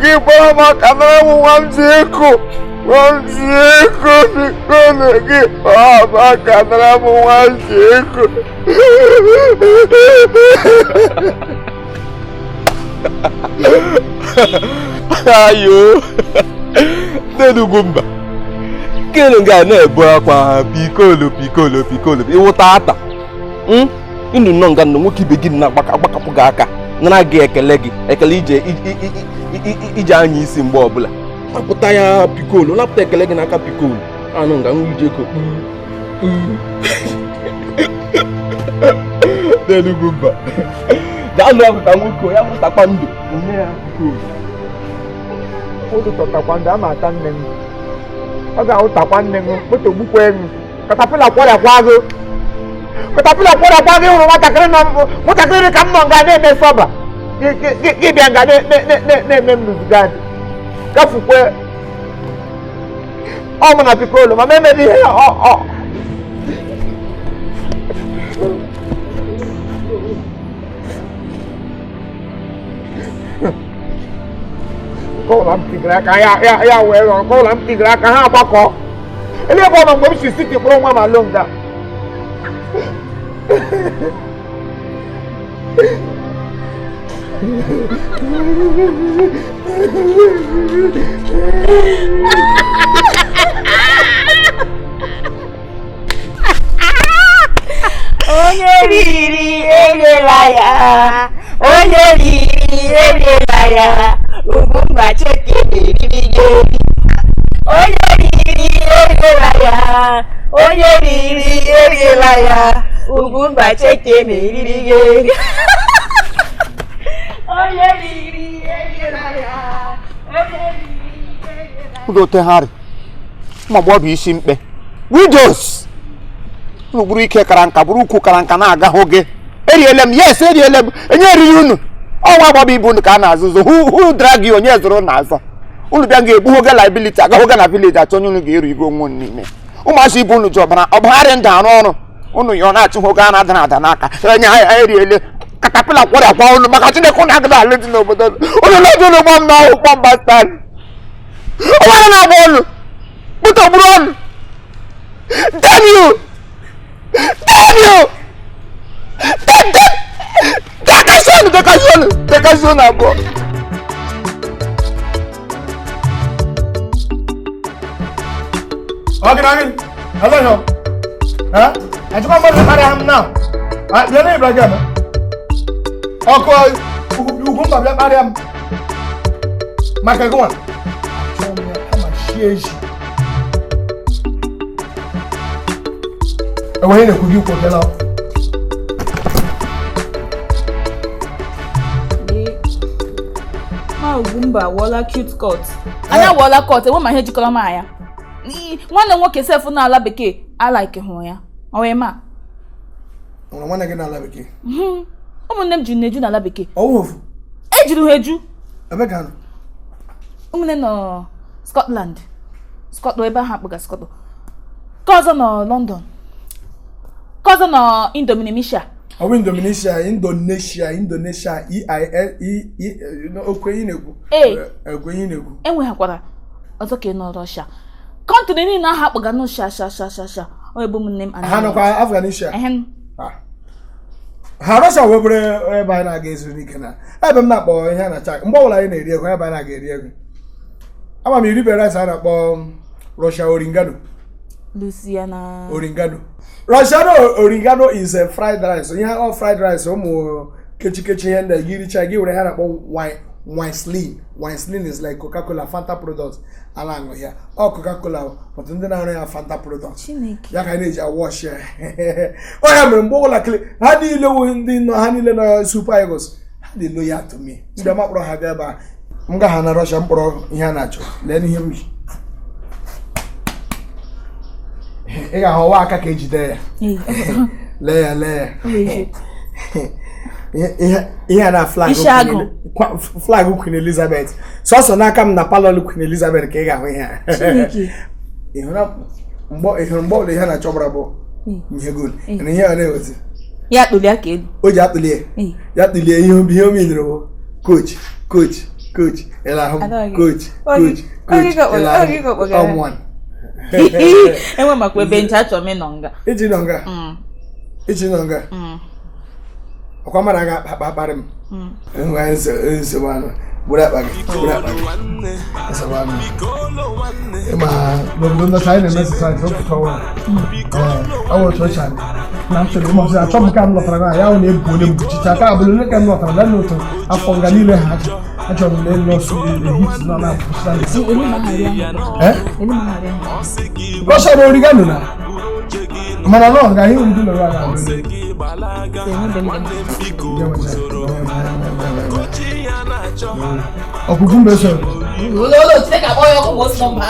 gị gbara maka nara m nwamzieko because gị gbara maka nara m nwamzieko ayo ndị Ugwumba kenu ga na-ebu akwa pikolo ịwụta ata inu nọ nga nọ nwoke ibe gị na-agbakapụ gị aka nara gị ekele ije anya isi mgbe ọbụla napụta ya pikolo napụta ekele gị n'aka pikolo anụ nga nwa ije kokpu ndị Ugwumba ga-anụ ahụta nwoke ya hụtakwa ndụ nne ya pikolo ụtụtọtakwa ndụ ama ata nne m ọ ga-ahụtakwa nne m moto gbukwa enu katapila kwọrịakwa gị hụrụ nwatakịrị ka m nọ nga na-eme sọba gị bịa nga na-eme m n'uzugad gafukwe ọ mụ na pikolo ma memebi ihe kọla m tigiri aka ya wee rọrọ kọla m tigiri aka ha agbakọ ele ebe ọ nọ mgbe m si siti kpụrụ nwa ma longa onye riri elela ya Ugwumba cheke eriri gị onye riri elela ya Ugwumba cheke eriri gị onye riri elela ya ụlọ tegharị ma gbọ bụ isi mkpe widows n'ụkpụrụ ike kara nka bụrụ ukwu kara nka na-aga hụ gị eriele m enye eriri unu ọnwa gbaba ibu unu ka a na-azụzụ hu drag onye zụrụ na azọ unu bịa ga-egbu hoge liability agahụ ga na village achọ onye unu ga-eru igo onwe n'ime ụmụazị ibu unu ji ọbagharị ndụ arụ ọrụ unu yọ na-achụ hoge a na-ada ada n'aka enye ha eriele katapila kwọrịakwa unu maka Chineke unu agada alụ dị n'obodo unu na-eji unu gbọ mma ahụ kpọmba stan ọnwara na-agba unu kpụtọgburu unu damn you so na bo. Okay. Hello. Huh? I just want to marry him now. Your name, Ibrahim. Okay. You go back marry him. Michael, go on. Show me how much she is. I want to you for hello. Ma Ugumba wala cute cut. Anya wala cut, e wo ma he jikola ma ya. Nwanne nwoke sef na ala bekee, I like hụ ya. Owe ma. Nwanne gị na ala bekee. Ụmụnne m ji na-eju na ala bekee. Owofu. Ejuru ha eju. Ebe ka nọ. Ụmụnne nọ Scotland. Scotland ebe ha kpụga Scotland. Kọzọ nọ London. Kọzọ nọ Indonesia. Owe Indonesia, okwenye na-ekwu. Okwenye na-ekwu. Enweghakwara ọzọ ka nọ Russia. Country niile aha kpụga nọ sha. O ebe ụmụnne m ana. Ha nọkwa Afghanistan. Ha Russia webere ebe anyị na-aga ezuru ike na. Ebe m na-akpọ ihe a na-acha. Mgbe ọbụla anyị na-eri ego ebe anyị na-aga eri ego. Ama m iribe rice a na-akpọ Russia oringano. Luciana. Oringano. Russian oregano is a fried rice. So you have all fried rice. Kechi here and you reach I give wine sling. Wine sling is like Coca-Cola, Fanta products. Along here. Or Coca-Cola, but then I have Fanta products. Ya can age a wash here. Oh, I'm in bowl like how do you know in the honey super egos? How do you loyal to me? The map have ever Mgahana Russian pro IHEANACHO. Let him. I got a waka cage there. Layer. He had a flag. Flag of Queen Elizabeth. So now come na palo Queen Elizabeth. Kega here. You know, the Hana Chobrabo. You're good. And here I know. Yeah, to their kid. Oh, you have to lay. You have to lay. You be home in the row. Coach. One. Enwe makwe bencha achọ me nonga. Iji nonga. Ọkwa mara ga akpakparị m. Enwe nsogbu bụrụ akpa gị. Ma n'obodo ndị China na-emesịsa ntị ọpụta ọwa. Ọwụ otu ọcha na ntụrụ ụmụ ọzọ achọ m ka m lọtara na ya ọ na-ebu onye mbuchicha ka abụrụ onye ka m lọtara na n'otu afọ nga niile ha achọrọ m na elu ọsụ ehit nọ na Russia oregano na mana no ga hiu ndu lora na okukumbe so lolo take aboyo ko mo so ma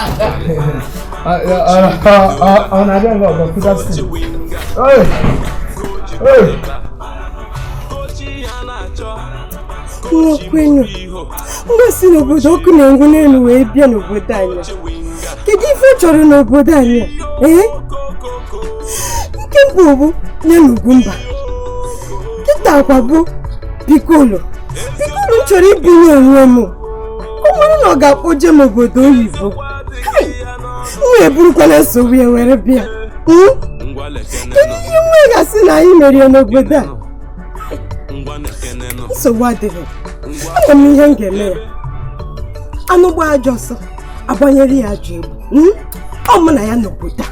ona dia go to that school Kwenyo, ngasi n'obodo ọkụ na-enwu n'elu wee bịa n'obodo anyị. Kedu ife chọrọ n'obodo anyị? Nke mbụ bụ ya n'Ugwumba. Kịta akwa bụ Pikolo. Pikolo chọrọ ibinye onwe m. Ọ mara na ọ ga-akpọje m obodo oyibo. M eburukwana nsogbu ya were bịa. Kedu ihe nwa gasị na anyị merie n'obodo a? Nsogbu adịghị. Ana m ihe m ga-eme ya. Anụ gba ajọ ọsọ agbanyere ya ajọ egwu. Ọ mụ na ya n'obodo a.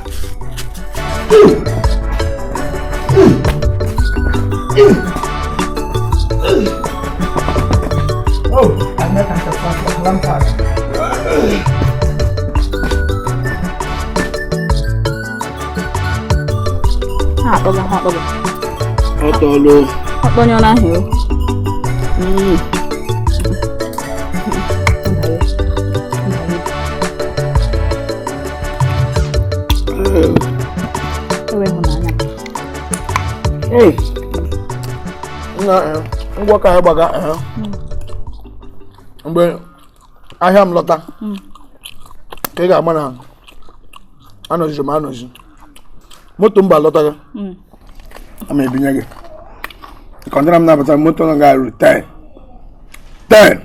Otolo. Otonyo na hiyo. Ngwa ka gbaga mgbe ahịa m lọta ka ị ga-agba na anọzi moto mba lọta gị ama ebinye gị kọntena m na-abata moto nọ ga-arụ 10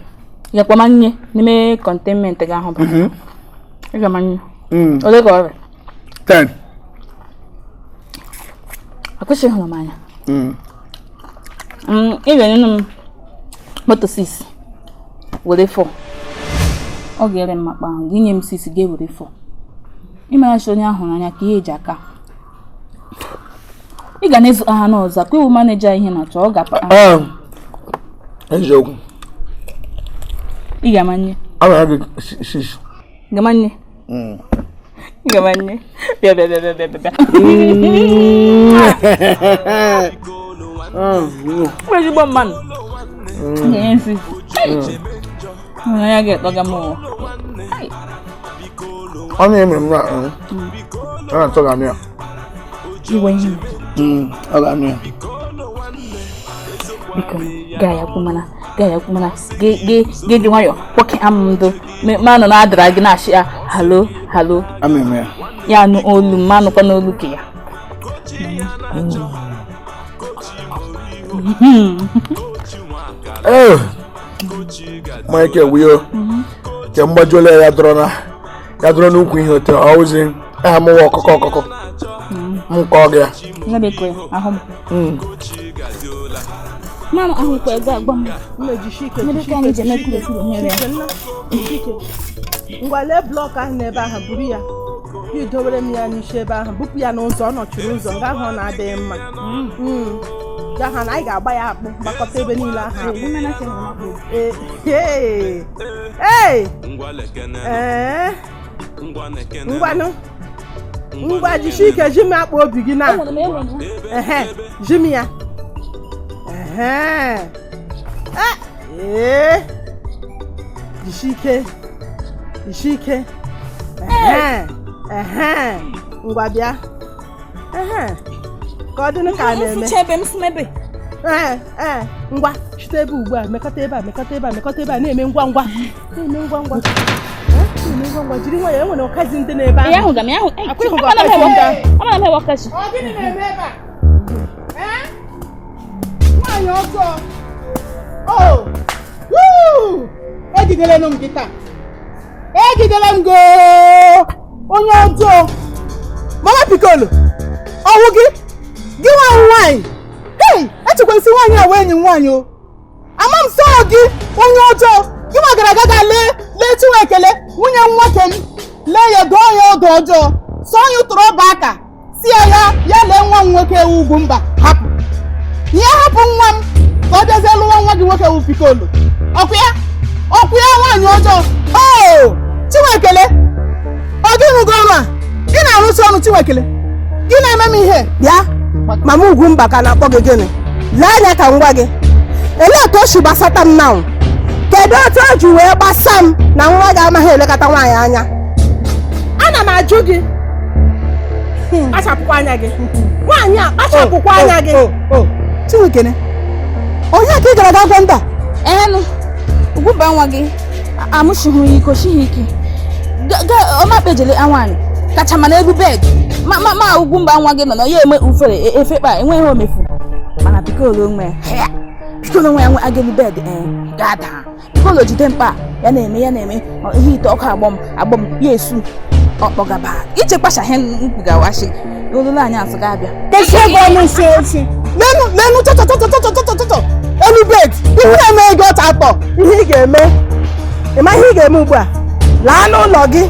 ya kpamanye n'ime containment ga ahụ ba ị ga-amanye ole ka ọrịa 10 akwụsịghị hụrụ m anya ị ga-enye m moto 6 were 4 ọ ga-ere m makpa ahụ gị nye m 6 ga-ewere 4 imeghachi onye ahụ n'anya ka ihe eji aka ị ga na-ezu aha n'ọzọ ka ewu maneja ihe na-achọ ọ ga-apa eziokwu ị ga-amanye gị 6 gamanye gamanye bịa ezigbo mmanụ ga-enye nsị ya ga-etọga m ụwa ọ na-emere m na-atọ ga-anụ ya iwe ihe ọ ga-anụ ya biko gaa ya kwumana gị dị nwayọ kpọke amụndụ manụ na-adara gị na-achị ya halo ya anụ olu manụkwa n'olu ke ya Michael Wio ke mgbajuola ya dọrọ n'ukwu ihe ote ọwụzi aha mụwa ọkụkọ mkọ gị ya mama ahụ kwa ego agba m ngwa lee blọk ahụ n'ebe ahụ buru ya idowere m ya n'isi ebe ahụ bupụ ya n'ụzọ ọ nọchiri ụzọ nga ahụ na-adịghị mma ya ha na anyị ga-agba ya akpụ gbakọta ebe niile ahụ ngwa jisie ike ji m akpa obi gị na ji m ya jisie ike ngwa bịa ka ọ dịnụ ka a na-eme ngwa chite ebe ugbu a mekọta ebe a na-eme ngwa ngwa jiri nwayọ enwere ọkazi ndị n'ebe ahụ nwaanyị ọzọ ejidere m gị taa ejidere m gị onye ọjọọ mama Pikolo ọwụ gị nwaanyị echekwasị nwaanyị a wee enyi nwaanyị o ama m sọ gị onye ọjọọ gị nwa gara aga lee Chinwekele nwunye nwoke m lee ya dọọ ya ọdụ ọjọọ sọ ya ụtụrụ ọba aka si ya lee nwa m nwoke ewu Ugwumba hapụ nwa m ka ọ bịazie lụwa nwa gị nwoke ewu Pikolo ọkụ ya nwaanyị ọjọọ Chinwekele ọ gị rụgo ọrụ a ị na-arụsi ọrụ Chinwekele gị na-eme m ihe bịa mama Ugwumba ka na-akpọ gị gịnị lee anya ka ngwa gị elee otu o si gbasata m na kedu otu o ji wee gbasa m na nwa gị amaghị elekọta nwaanyị anya ana m ajụ gị kpachapụkwa anya gị nwaanyị a kpachapụkwa anya gị Chinwekele onye ka ị gara aga gwa nda Ugwumba nwa gị amụchighị ya ike ochighị ike ọma kpejele nwaanyị kacha mana elu bed ma Ugwumba nwa gị nọ na ya eme ufere efekpa enweghị omefu mana Pikolo nwe ya nwe agelu bed ga-ada Pikolo jide mkpa ya na-eme ihe ite ọkụ agbọ m ya esu ọkpọgaba ichekpacha ihe mkpugawashi olulu anyị asụ ga-abịa lenu tọtọtọtọtọtọtọtọ elu bed ihe na-eme ego ọta atọ ihe ị ga-eme ịma ihe ị ga-eme ugbu a laa n'ụlọ gị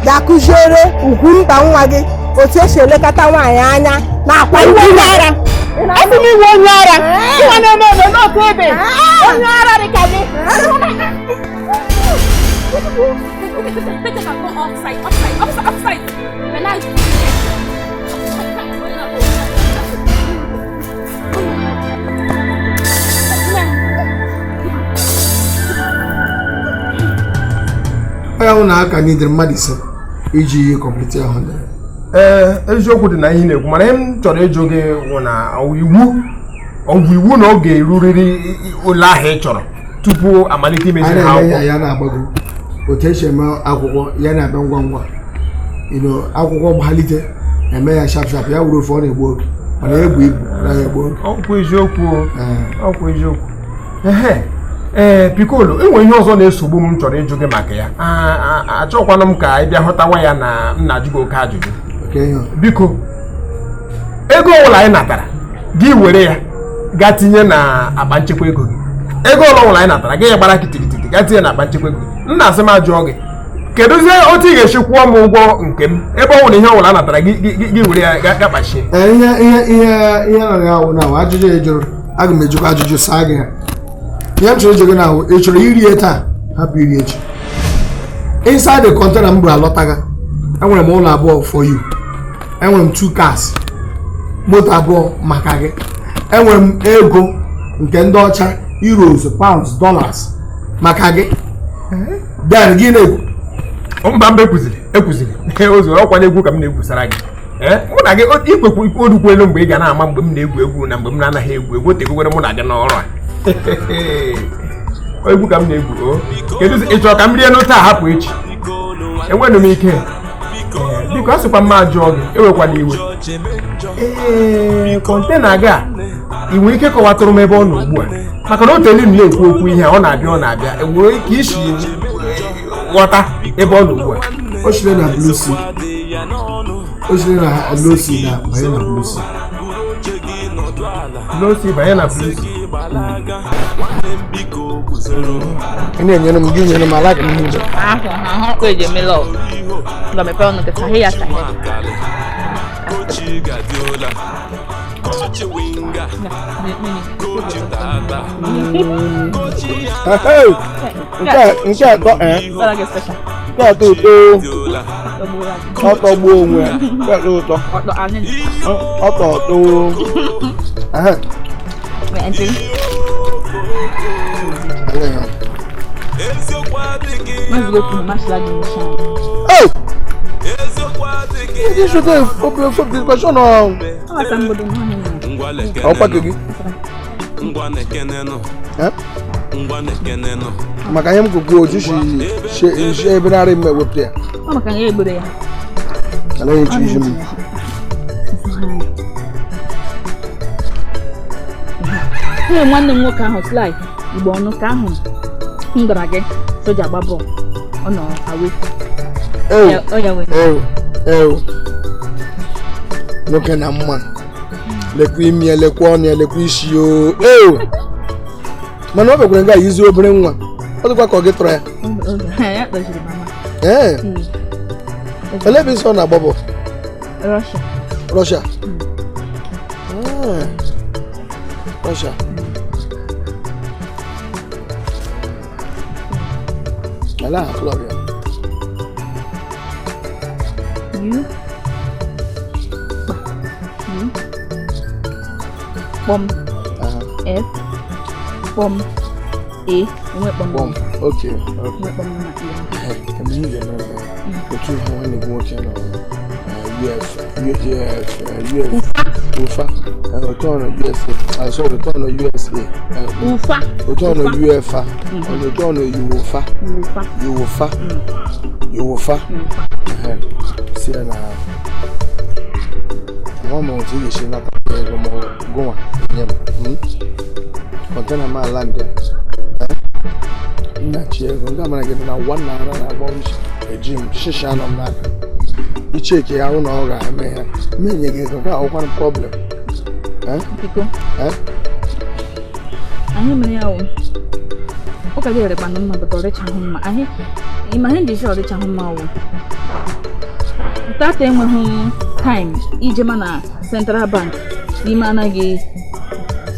ga-akụziere Ugwumba nwa gị otu esi elekọta nwaanyị anya na-akwa onye ara asị m iwe onye ara ịwa na-eme ebe n'otu ebe onye ara dị ka gị onye ahụ na-aka n'idere mmadụ ise iji kọmpliti ahụ eziokwu dị na ihe na-ekwu mana ihe m chọrọ ịjụ gị bụ na ọgwụ iwu na ọ ga-erurịrị ụlọ ahụ ị chọrọ tupu amalite imezi ha akwụkwọ ya na-agbago otu esi eme akwụkwọ ya na-abịa ngwa ngwa akwụkwọ gbalite eme ya shap ya wuru ofe ọ na-egbu oge mana egbu ibu naghị egbu oge ọkwụ eziokwu Pikolo enwe ihe ọzọ na-esogbu m chọrọ ịjụ gị maka ya achọkwana m ka ị bịa hụtawa ya na m na-ajụ gị oke ajụjụ biko ego ọbụla anyị natara gị were ya gaa tinye na akpa nchekwa ego gị ego ụlọ ụlọ anyị natara gị ya gbara kitikiti ga tinye na akpa nchekwa ego. Nna asị m ajụọ gị kedụzie otu ị ga-esi kwụọ m ụgwọ nke m ebe ọ nwere ihe ọbụla a natara gị were ya gakpachie. ihe nọ ya ahụ na ajụjụ ejụrụ aga m ejikwa ajụjụ saa gị ha. Ihe m chọrọ ijego na ahụ ị chọrọ iri taa hapụ iri echi. Inside the container m bụ alọtaga enwere m ụlọ abụọ for you, enwere m 2 cars, moto abụọ maka gị, enwere m ego nke ndị ọcha euros, pounds, dollars maka gị. Then gị na-ekwu mba mba ekwuziri ozu ọkwa na-egwu ka m na-egwusara gị mụ na gị ikwekwu orukwelu mgbe ị ga na-ama mgbe m na-egwu egwu na mgbe m na-anaghị egwu egwu tegwere mụ na gị n'ọrụ a egwu ka m na-egwu. Kedu ị chọrọ ka m rie n'otu a hapụ echi? Enwere m ike biko asịkwa mma jụọ gị ewekwana iwe. Kọntena gị a ị nwere ike kọwatụrụ m ebe ọ nọ ugbu a maka na oteli m na-ekwu okwu ihe ọ na-abịa enwere ike isi ghọta ebe ọ nọ ugbu a. O siri na Blue Sea, o siri na Low Sea na banye na Blue Sea. Low Sea banye na Blue Sea. Ị na-enyere m gị nyere m ala gị n'ihu. Ahụ eji eme lọv ga mepe ọnụ gị sahi ya sahi. Nke atọ nke atọ ụtọ ọtọgbuo onwe ya nke atọ ụtọ ọtọ ụtọ. This is a open discussion on. Apa lagi? Makanya mkuku oju si benari mewepnya. Makanya ibu deh. Kalau yang cium. Ini mana muka house life, ibu anu kahun. Enggak lagi, soja babo. Oh no, awi. Oh ya we. Nwoke na mma lekwa imi ya lekwa ọnụ ya lekwa isi o mana ọ bekwara nga izu obere nwa ọ dịkwa ka ọ gị tụrụ ya ele ebe isi ọ na-agbabọ Russia ala ha klọb ya Bom F bom E bom. Okay. Bom na iya. Kami ni dia nak. Betul hal ni buat channel. UFA. Return on USA. So return on USA. UFA. Return on UFA. Return on UFA. Si ana. Mama mtu yeye na Goma, container ma land there. Na chair, nga mana get na 1 naira na bomb gym shisha no na. I check ya ru na oga me nye get ka o one problem. Piko. Ahi me ya o. O ka dire panu ma to re chahu ma. Ahi imagine di sure re chahu ma o. That time when time ije mana Central Bank di mana ge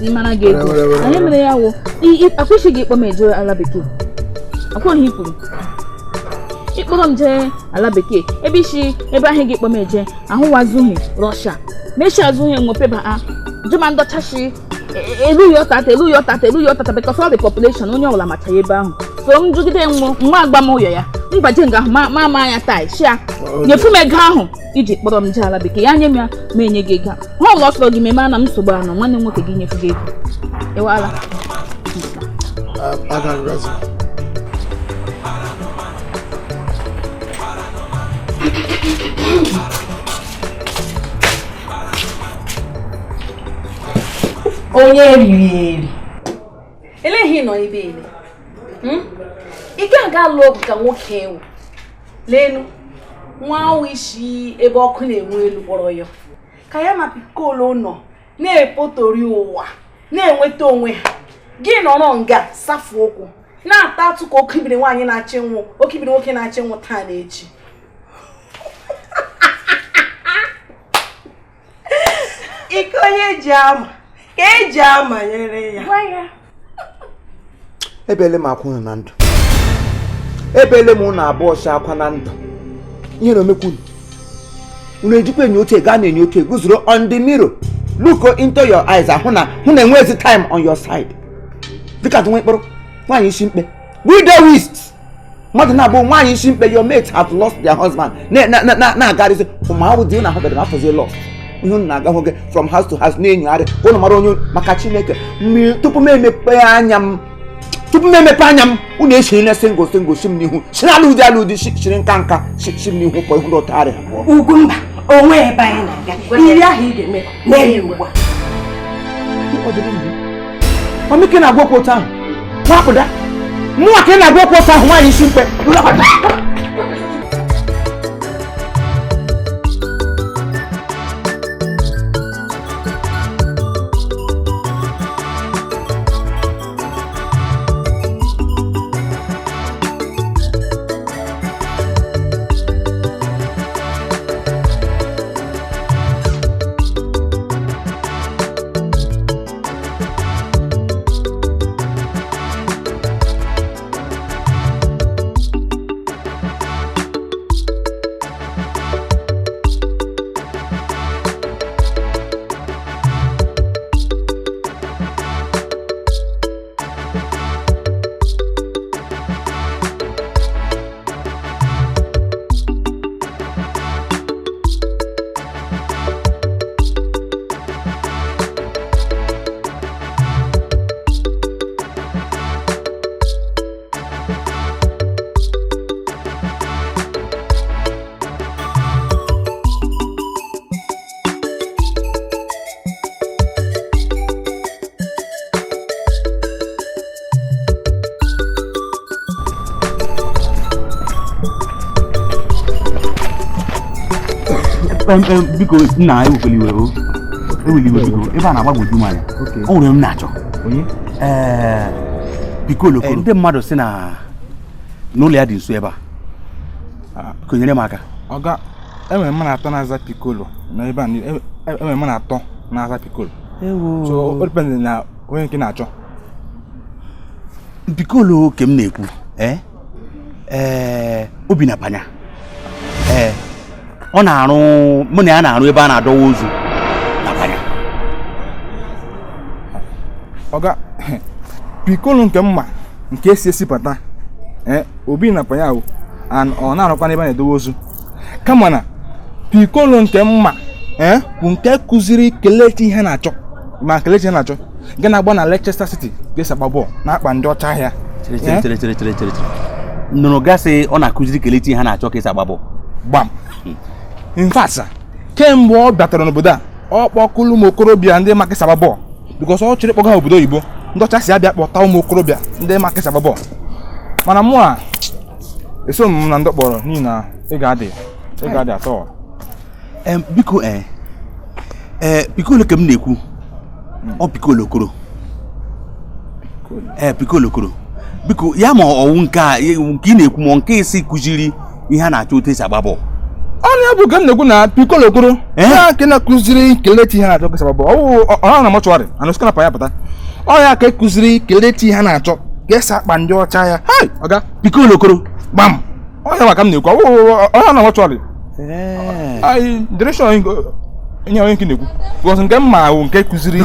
ego anyị mere ya wo akwụsị gị ikpọ m eje ala bekee akwụghị hipụrụ ikpọrọ m jee ala bekee ebe isi ebe ahụ gị ikpọ m eje ahụwazughị Russia mechi azụghị nwepeba a jụma ndọchashi elughị ọtata because all the population onye ọbụla macha ya ebe ahụ so m jụgide nwa agba m ụyọ ya mgbaje nga ahụ ma anya taa shia nyefu m ego ahụ iji kpọrọ m jee ala bekee ya nye m ya ma enye gị ego ha ọbụla ọsọrọ gị meme na m nsogbu anọ nwanne m nwoke gị nyefu gị ego ewala onye riri eleghị nọ ebe ele ike aga alụ ọgụ ka nwoke ewu lenu nwa awụ isi ebe ọkụ na-enwe elu kpọrọ ya ka ya na Pikolo nọ na-epotori ụwa na-enweta onwe ha gị nọrọ nga safu okwu na-ata atụ ka okibiri nwaanyị na-achị nwụ okibiri nwoke na-achị nwụ taa na echi. Ike onye ji ama ka eji amanyere ya. Ebele m akwụna na ndụ. Ebele m ụnụ abụọ shi akwa na ndụ. Ihe na omekwu unu ejikwa enyi oche gaa na-enyi oche guzoro on the mirror. Look into your eyes hụ na enwezi time on your side. Dịka nwe kpọrọ nwaanyị isi mkpe. Widowist. Mmadụ na-abụ nwaanyị isi mkpe, your mates have lost their husband. Na-agarịsị ụmụahụ dị na ahụbeghị afọzie lost. Ihe unu na-aga nwoke from house to house na-enyogharị ụnụ mara onye maka Chineke. Tupu m emepe anya m unu eshiri na single shim n'ihu shiri alụdị shiri nka shim n'ihu pọ ihu n'ọtarị Ugwumba onwe ebe anyị na-aga iri ahụ ị ga-eme na-eyi ugbu a. Omike na-agwọkwa otu ahụ nwapụda mụnwa ka ị na-agwọkwa otu ahụ nwaanyị isi mkpe. Biko nna ewukweli iwe biko ebe a na-agbagwoju m anya o nwere m na-achọ Piccolo ndị mmadụ si na n'ụlọ ya dị nso ebe a biko nyere m aka. Ọga enwere m na-atọ na-aza Piccolo na ebe a enwere m na-atọ na-aza Piccolo so o depende na onye nke na-achọ Piccolo ke m na-ekwu obi na panya ọ na-arụ mụ na ya na-arụ ebe a na-adọwa ozu na panya. Ọga Piccolo nke mma nke esi pata obi na panya ahụ ọ na-arụkwa n'ebe a na-edowe ozu kama na Piccolo nke mma bụ nke kụziri Kelechi ihe na-achọ ma Kelechi ihe na-achọ nke na-agba na Leicester City ga-esi agba bọọlụ na-akpa ndị ọcha ahịa chere nnụnụ gasị ọ na-akụziri Kelechi ihe na-achọ ka esi agba bọọlụ gbam. In fact kemgbe ọ batara n'obodo a ọ kpọkụlụ ụmụ okorobịa ndị maka esi agba bọọlụ because ọ chịrị kpọga obodo oyibo ndị ọcha si abịa kpọta ụmụ okorobịa ndị maka esi agba bọọlụ mana mụ a eso m na ndị kpọrọ n'ihi na ị ga-adị atọ. Biko Piccolo ka m na-ekwu ọ Piccolo okoro Piccolo okoro biko ya ma ọwụ nke ị na-ekwu ma nke isi kụziri ihe a na-achọ otu esi agba bọọlụ ọnụ ya bụ ka m na-ekwu na Piccolo okoro ya ka na-akụziri Kelechi ihe na-achọ ka esi agba bọọlụ ọ na mọchụarị anụsịka na pa ya pụta ọ ya ka ekụziri Kelechi ihe na-achọ ka esi akpa ndị ọcha ya ọga Piccolo okoro gbam ọ ya ka m na-ekwu ọ na mọchụarị direction onye nke na-ekwu because nke mma ahụ nke kụziri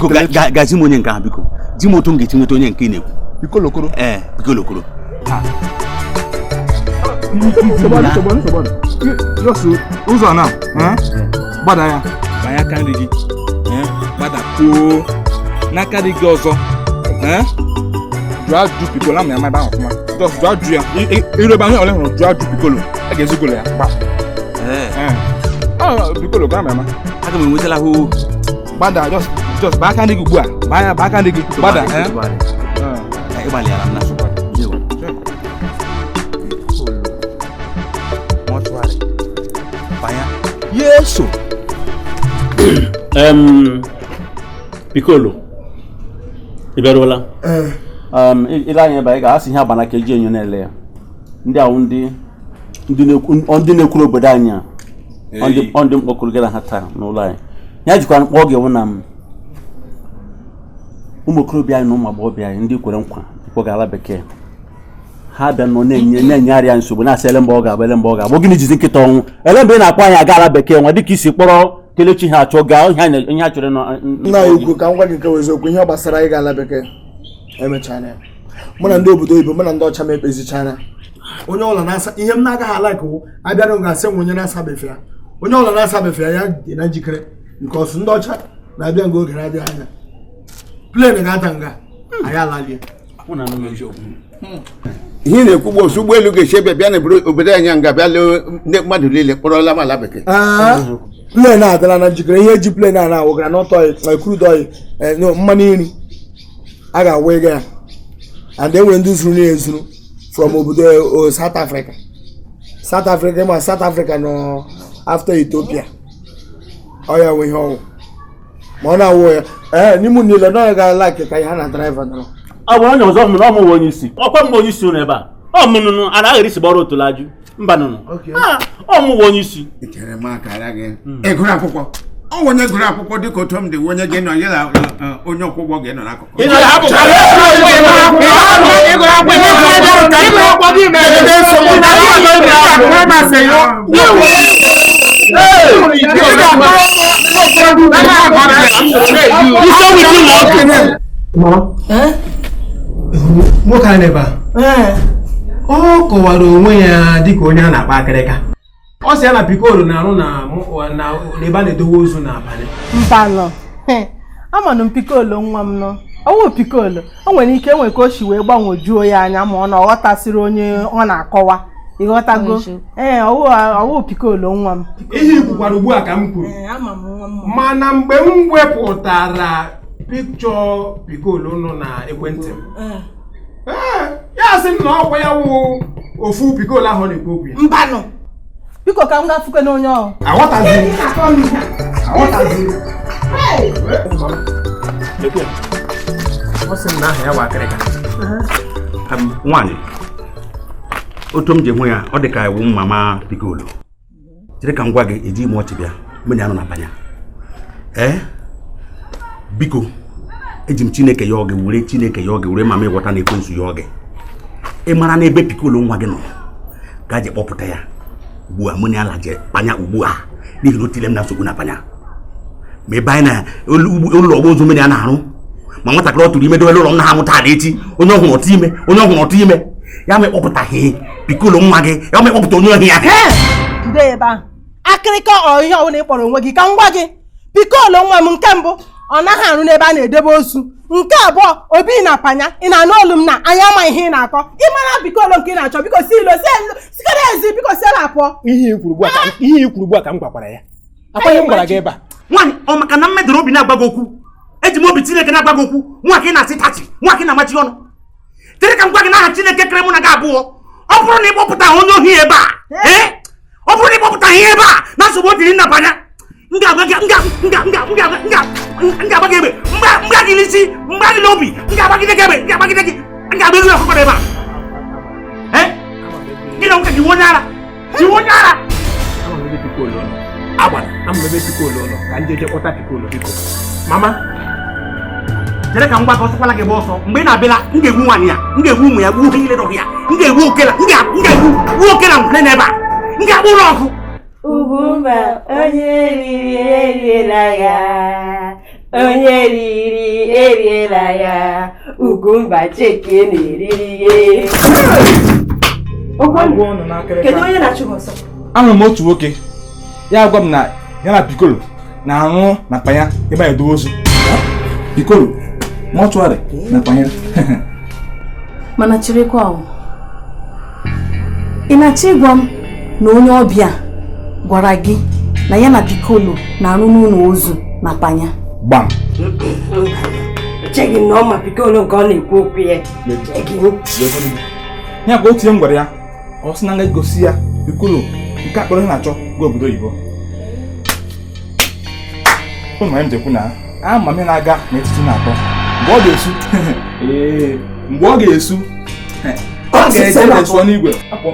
gazi m onye nke ahụ biko di m otu m ga-eti nweta onye nke na-ekwu Piccolo okoro Piccolo okoro ụzọ na gbada ya banye aka nri gị gbada kwuo n'aka nri gị ọzọ jụọ ajụ Piccolo ama ya ma ebe ahụ ọfụma just jụọ ajụ ya iru ebe ahụ ole hụrụ jụọ ajụ Piccolo a ga-ezugolo ya gba Piccolo ka ama ya ma aga m enwetala hụ gbada just baa aka nri gị ugbu a baa aka nri gị gbada ịgbalịara m na yeso Piccolo Iberola. Ile anya ebe anyị ga-asị ihe abana ka eji enyo na-ele ya. Ndị ahụ ndị na-ekwuru obodo anyị ọ ndị mkpọkụrụ gara ha taa n'ụlọ anyị. Ya jikwa mkpọ oge wụ na ụmụ okorobịa anyị na ụmụ agbọghọbịa anyị ndị kwere nkwa ịkpọga ala bekee. Ha bịa nọ na-enye arịa nsogbu na-asị ele mgbe ọ ga-abụ ele mgbe ọ ga-abụ gịnị jizi nkịta ọnwụ ele mgbe ị na-akpọ anyị aga ala bekee nwa dịka isi kpọrọ Kelechi ha achọ gaa ihe ha chọrọ nna ukwu ka m gwa gị nke eziokwu ihe gbasara ịga ala bekee emechana ya mụ na ndị obodo oyibo mụ na ndị ọcha m ekpezichana onye ọla na-asa ihe m na-agaghị alaik wụ abịara m ga-asị nwe onye na-asabefe ya onye ọla na-asabefe ya dị na njikere nke ọsụ ndị ọcha na-abịa nga oge na-adịghị anya plen ga-ata nga anyị alalie ihe na-ekwu gbo osu ụgbọelu ga-esi ebe bịa na obodo anyị nga bịa lee ndị mmadụ niile kpọrọla m ala bekee plen adịla na njikere ihe eji plen a na-awụgara n'ọtọ crude oil mmanụ nri a ga-awa ego ya and enwere ndị zuru na-ezuru from obodo South Africa ma South Africa nọ after Ethiopia ọ ya nwe ihe ọnwụ ma ọ na-awụ ya n'ime niile na ọ ga-ala ka ihe na driver nọrọ ọ bụ onye ọzọ mụrụ ọmụwa onye isi ọkwa mgbe onye isi ụrụ ebe a ọ mụnụnụ a na-aghara isi gbara otolaju mba nụnụ ọmụwa onye isi echere m akara gị ịgụrụ akwụkwọ ọ onye gụrụ akwụkwọ dịka otu m dị onye gị nọ ya na onye ọkwụ ụgbọ gị nọ n'akụkụ nwoke a n'ebe a ọ kọwara onwe ya dịka onye a na-akpa akịrịka ọ sị ya na pikolo na-arụ n'ebe a na-edowe ozu n'abalị mpanụ amanụ m pikolo nwa m nọ ọwụ pikolo o nwere ike enwe ka o si wee gbanwojuo ya anya ma ọ na ọghọtasịrị onye ọ na-akọwa ịghọtago ọwụ pikolo nwa m ihe ikwukwara ugbu a ka m kwuru mana mgbe m wepụtara pikchọ pikolo nọ na ekwentị m ya sị m na ọkwa ya wụ ofu pikolo ahụ na-ekwu okwu ya mbanụ biko ka m ga-afụke n'onye ọhụ aghọtazi ọ sị m na aha ya wa akịrịka nwaanyị otu m ji hụ ya ọ dị ka iwu mama pikolo chere ka m gwa gị eji ime ọchị bịa mgbe ya nọ na banya biko eji m Chineke ya oge were Chineke ya oge were mama ịghọta na ekwensu ya oge ị mara na ebe pikolo nwa gị nọ gaje kpọpụta ya ugbu a mụ na ala je panya ugbu a n'ihi na o tile m na nsogbu na panya ma ebe anyị na ụlọ ọgba ozu mmiri a na-arụ ma nwatakịrị ọ tụrụ ime dowe ụlọ m na ha mụta ala echi onye ọhụrụ ọtụ ime ya ma ịkpọpụtaghị pikolo nwa gị ya ma ịkpọpụta onye ohi ya jide ebe ahụ akịrịka ọ ihe ọbụla ị kpọrọ onwe gị ka m gwa gị pikolo nwa m nke mbụ ọ naghị arụ n'ebe a na-edebe ozu nke abụọ obi na panya ị na-anụ olu m na anya ama ihe ị na-akọ ịmara pikolo nke ị na-achọ biko si ilo sikara ezi biko siela pụọ ihe ikwuru ugbu a ka m gwakwara ya akwaghị m gwara gị ebe a nwaanyị ọ maka na mmedoro obi na-agbago okwu eji m obi Chineke na-agbago okwu nwa ka ị na-asị tachi nwa ka ị na-amachi ọnụ tere ka m gwa gị n'aha Chineke kere mụ na gị abụọ ọ bụrụ na ịkpọpụta onye ohi ebe a ọ bụrụ na ịkpọpụta ihe ebe a na nsogbu o diri nna banya ngagba gị egbe mgba gị n'isi mgba gị n'obi ngagba gị ego ọkụkọ ebe a gị na nwoke gị onye ara agwara ama ebe pikolo nọ ka ndị eje kpọta pikolo biko mama chere ka m gwa gị ọsọkwala gị bụ ọsọ mgbe ị na-abịala m ga-egbu nwaanyị ya m ga-egbu ụmụ ya gbuo ihe niile dọrọ ya m ga-egbu okela ngwere n'ebe a m ga-agba ụlọ ọkụ Ugwumba onye riri eriela ya onye riri eriela ya Ugwumba cheke na-eriri ya kedu onye na-achụ ọsọ ahụrụ m otu nwoke ya gwa m na ya na pikolo na-arụ na panya ebe a edowe ozu pikolo mọchụarị na panya mana chirikwa ahụ ị na-achọ ịgwa m na onye ọbịa gwara gị na ya na pikolo na-arụ n'ụlọ ozu na panya gbam echeghị m na ọ ma pikolo nke ọ na-ekwu okwu ya ya ka otu m gwara ya ọ sị na nga gosi ya pikolo nke akpọrọ ihe na-achọ gwa obodo oyibo ụmụ m jekwu na ama m na-aga n'etiti na-atọ mgbe ọ ga-esu mgbe ọ ga-esu ọ ga-eje na-esụọ n'igwe akpọ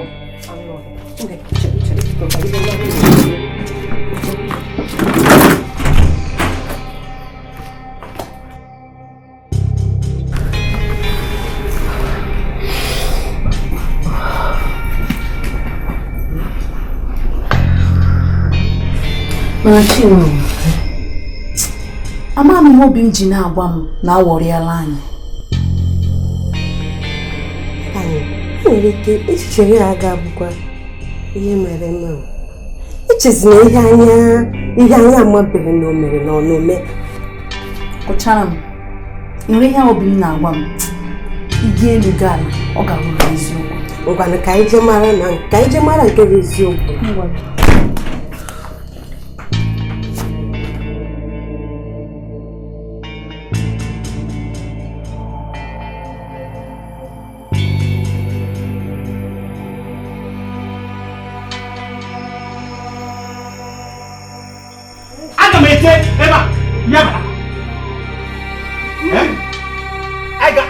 ama m ihe obi m ji na-agwa m na awọrịala anyị nwere ike echiche gị aga abụkwa ihe mere eme echezina ihe anya amabeghị na o mere na ọnụme kụchara m nre ihe obi m na-agwa m ịga elu ga ala ọ ga-abụrụ eziokwu ngwanụ ka anyị je mara nke bụ eziokwu.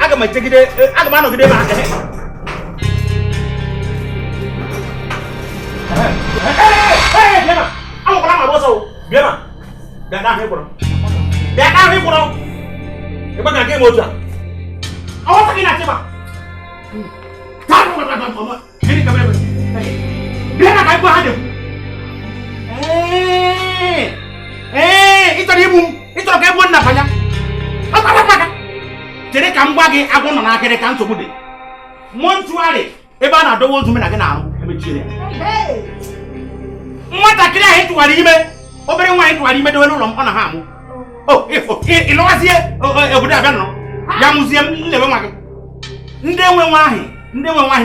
Aga ma tegide aga ma no gide ma Biema awo kala ma boso biema da na he kuro e ba ga ke mo ja awo ta kina tiba ta ko ta mama ni ka bele biema ka ko hade ito ni bum ito ka bo na panya apa tere ka ngwa gị agwọ nọ n'akịrị ka nsogbu dị mọntuarị ebe a na-adọwa ozu na gị na-arụ emechie ya nwatakịrị ahụ ịtụwara ime obere nwaanyị tụwara ime dowe n'ụlọ m ọ na ha amụ ịlọwazie obodo abịa nọ ya mụzie m nlewe nwa gị ndị enwe nwa ahụ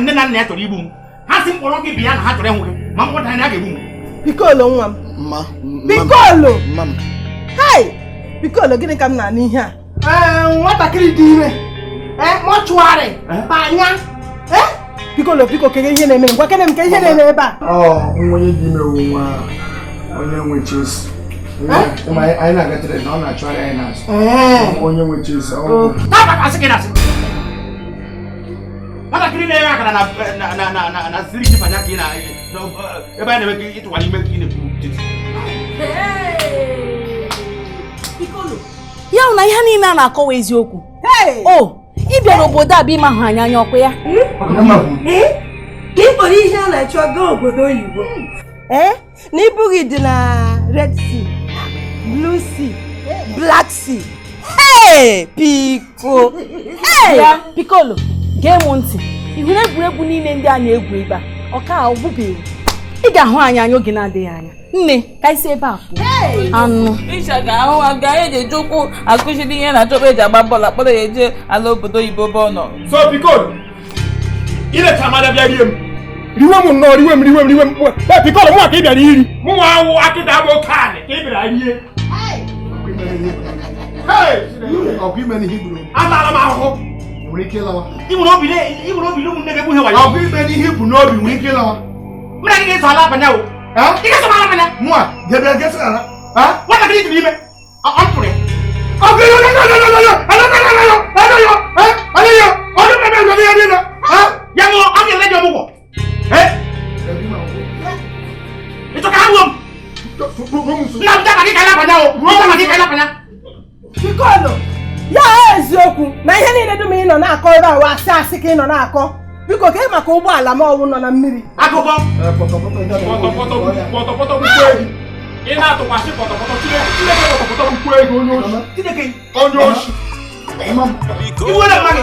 nne na nna ya tọrọ igbu m ha si mkpọrọ gị bịa na ha chọrọ ịnwụ gị ma mkpọta ya ga-egbu m Pikolo nwa m Pikolo Pikolo gịnị ka m na-anụ ihe a nwatakịrị dị ime mọchụarị banya Pikolo biko kege ihe na-eme ngwa kene m ke ihe na-eme ebe a onye dị ime wu nwa onye nwe chesi anyị na-agatere na ọ na-achụgharị anyị n'azụ onye nwe chesi nwatakịrị na-eme akara na siri ji banya ka ị na ebe a na-eme ka ịtụwara ime ka ị na-ekwu ya na ihe niile a na-akọwa eziokwu ị bịara obodo a bụ ịma hụ anya ọkụ ya ka ị kpọrọ ihe a na-achọ gaa obodo oyibo na ibu gị dị na Red Sea, Blue Sea, Black Sea. Pikolo gee m ntị ihu egwuregwu niile ndị a na-egwu ebe a ọka ọgbụbeghị ị ga-ahụ anya anya oge na-adịghị anya nne ka isi ebe a pụọ anụ ịcha ga-ahụ aga eji eji ụkwụ akụziri ihe na-achọba eji agba bọọlụ akpọrọ ya eje ala obodo oyibo ebe ọ nọ so Pikolo ilecha amada bịa rie m riwe m nnọọ riwe m Pikolo mụ ka ị bịara iri mụ nwa awụ akịda abụ oke anị ka ị bịara rie amaala m ahụhụ iburu obi ụmụnne gị bụ ihe wayo ọgụ ime n'ihe ibu n'obi nwere ike ịlawa mụ na gị ga-eso ala abanya o ị ga-eso ala abanya mụ a ga-ebịa gesi ala nwatakịrị tụrụ ime ọ tụrụ ya ya mụ ọ ga-ele gị ọmụgwọ ịchọ ka ha gbuo m nna m daba gị ka alabanya o daba gị ka alabanya Pikolo ya eziokwu na ihe niile dum ị nọ na-akọ ebe a wa asị ka ị nọ na-akọ biko ka ị maka ụgbọala ma ọwụ nọ na mmiri akụkọ pọtọpọtọ mkpu ego ị na-atụkwasị pọtọpọtọ Chineke pọtọpọtọ mkpu ego onye oshi iwere mmadụ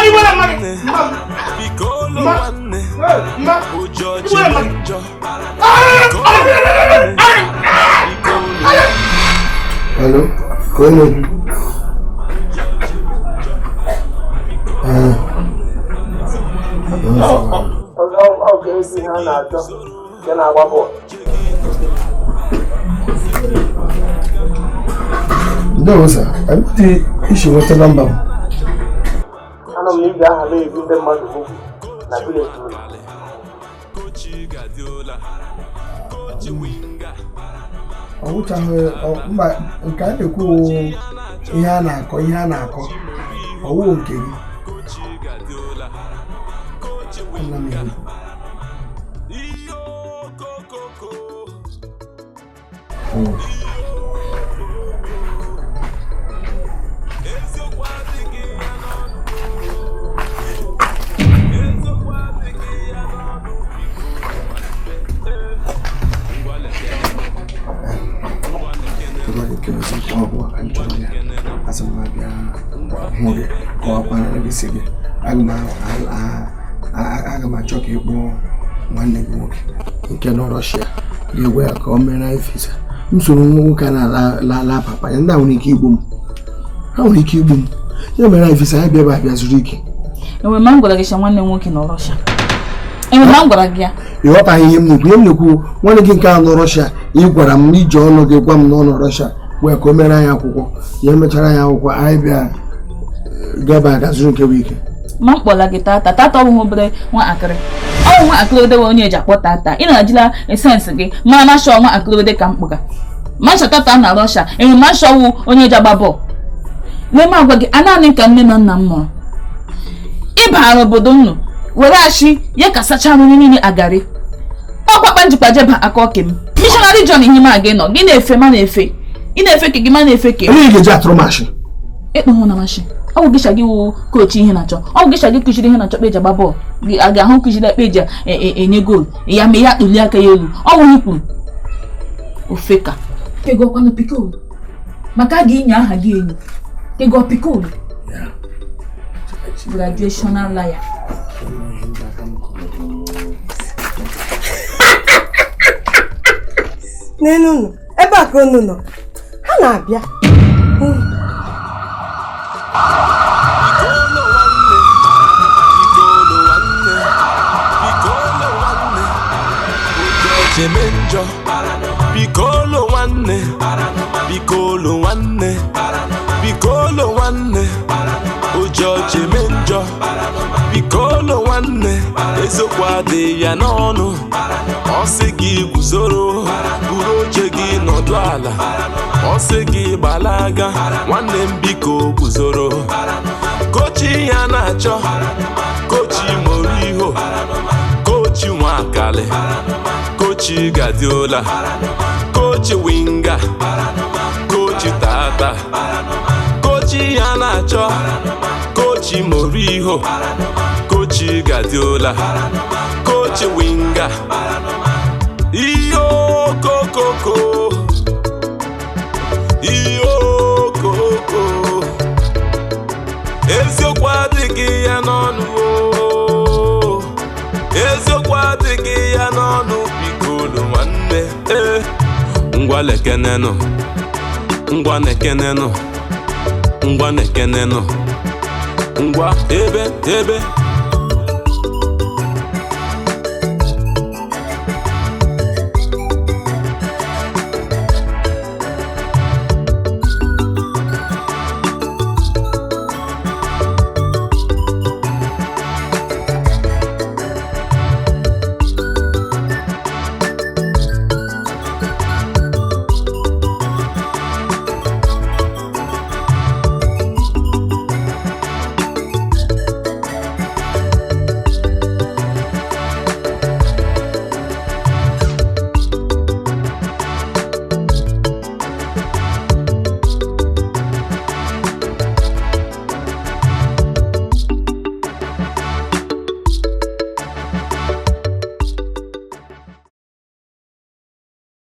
iwere mmadụ Hello, kone ọ ga-esi ha na-achọ nke na-agba bọọlụ. Ndewo sir, ndị isi nweta nọmba m. Anọ m na ị ga-ahala ebi ndị mmadụ ugwu na vileji ụlọ. Ọ wụchaghị mba nke a na-ekwu ihe a na-akọ ọwụ nke gị nna m ihu aga m achọ ka ịkpọ nwanne gị nwoke nke nọ Rọshia ga-egwe ya ka o mere anyị visa m soro nwoke a na-ala papa ya ndị a nwere ike igbu m ya mere anyị visa ya bịa abịa zuru ike enwe ma m gwara gị nwanne nwoke nọ Rọshia enwe ma m gwara gị ya ịghọtaghị ihe m na-ekwu nwanne gị nke a nọ Rọshia ị gwara m iji ọnụ gị gwa m na ọ nọ Rọshia wee ka o mere anyị akwụkwọ ya emechara anyị akwụkwọ anyị bịa gaba aga zuru nke bụ ike ma m kpọla gị tata ọ bụ obere nwa akịrị ọ bụ nwa akịrịode onye eji akpọ tata ị na-ajila esensị gị ma mashọ nwa akịrịode ka mkpụga masha tata na Rọshia enwe mashọ wụ onye eji agba bọọlụ n'ime agwa gị anaanị ka nne na nna m mụrụ ịbara obodo nnu were achị ya ka sacha nri niile agarị ọkwakpa njikwa jeba aka oke m mishonarị John ihe ma gị nọ gị na-efe ma na-efe ị na-efe ka gị ma na-efe ka ịkpụhụ na mashi ọ bụ gịcha gị wụ kochi ihe na-achọ ọ bụ gịcha gị kụziri ihe na-achọ kpeji agba bọọlụ gị a ga-ahụ kụziri ekpeji enye goolu ya mee ya kpuli aka ya elu ọ bụ ikwu ofeka kegokwanụ pikolu maka gị inye aha gị enyi kego pikolu graduational liar n'elu ụlọ ebe a ka unu nọ ha na-abịa Chemenjo Piccolo nwanne Ojo chemenjo Piccolo nwanne eziokwu adị ya n'ọnụ ọ sị gị guzoro buru oche gị nọdụ ala ọ sị gị gbalaga nwanne m biko guzoro kochi ya na-achọ kochi Moriho kochi Nwakali kochi Guardiola kochi Winga kochi Tata kochi ya na-achọ kochi Moriho kochi Guardiola kochi Winga iyo kokoko eziokwu adịghị ya n'ọnụ eziokwu adịghị ya n'ọnụ Piccolo nwanne ngwa lekenenụ ngwa nekenenụ ngwa ebe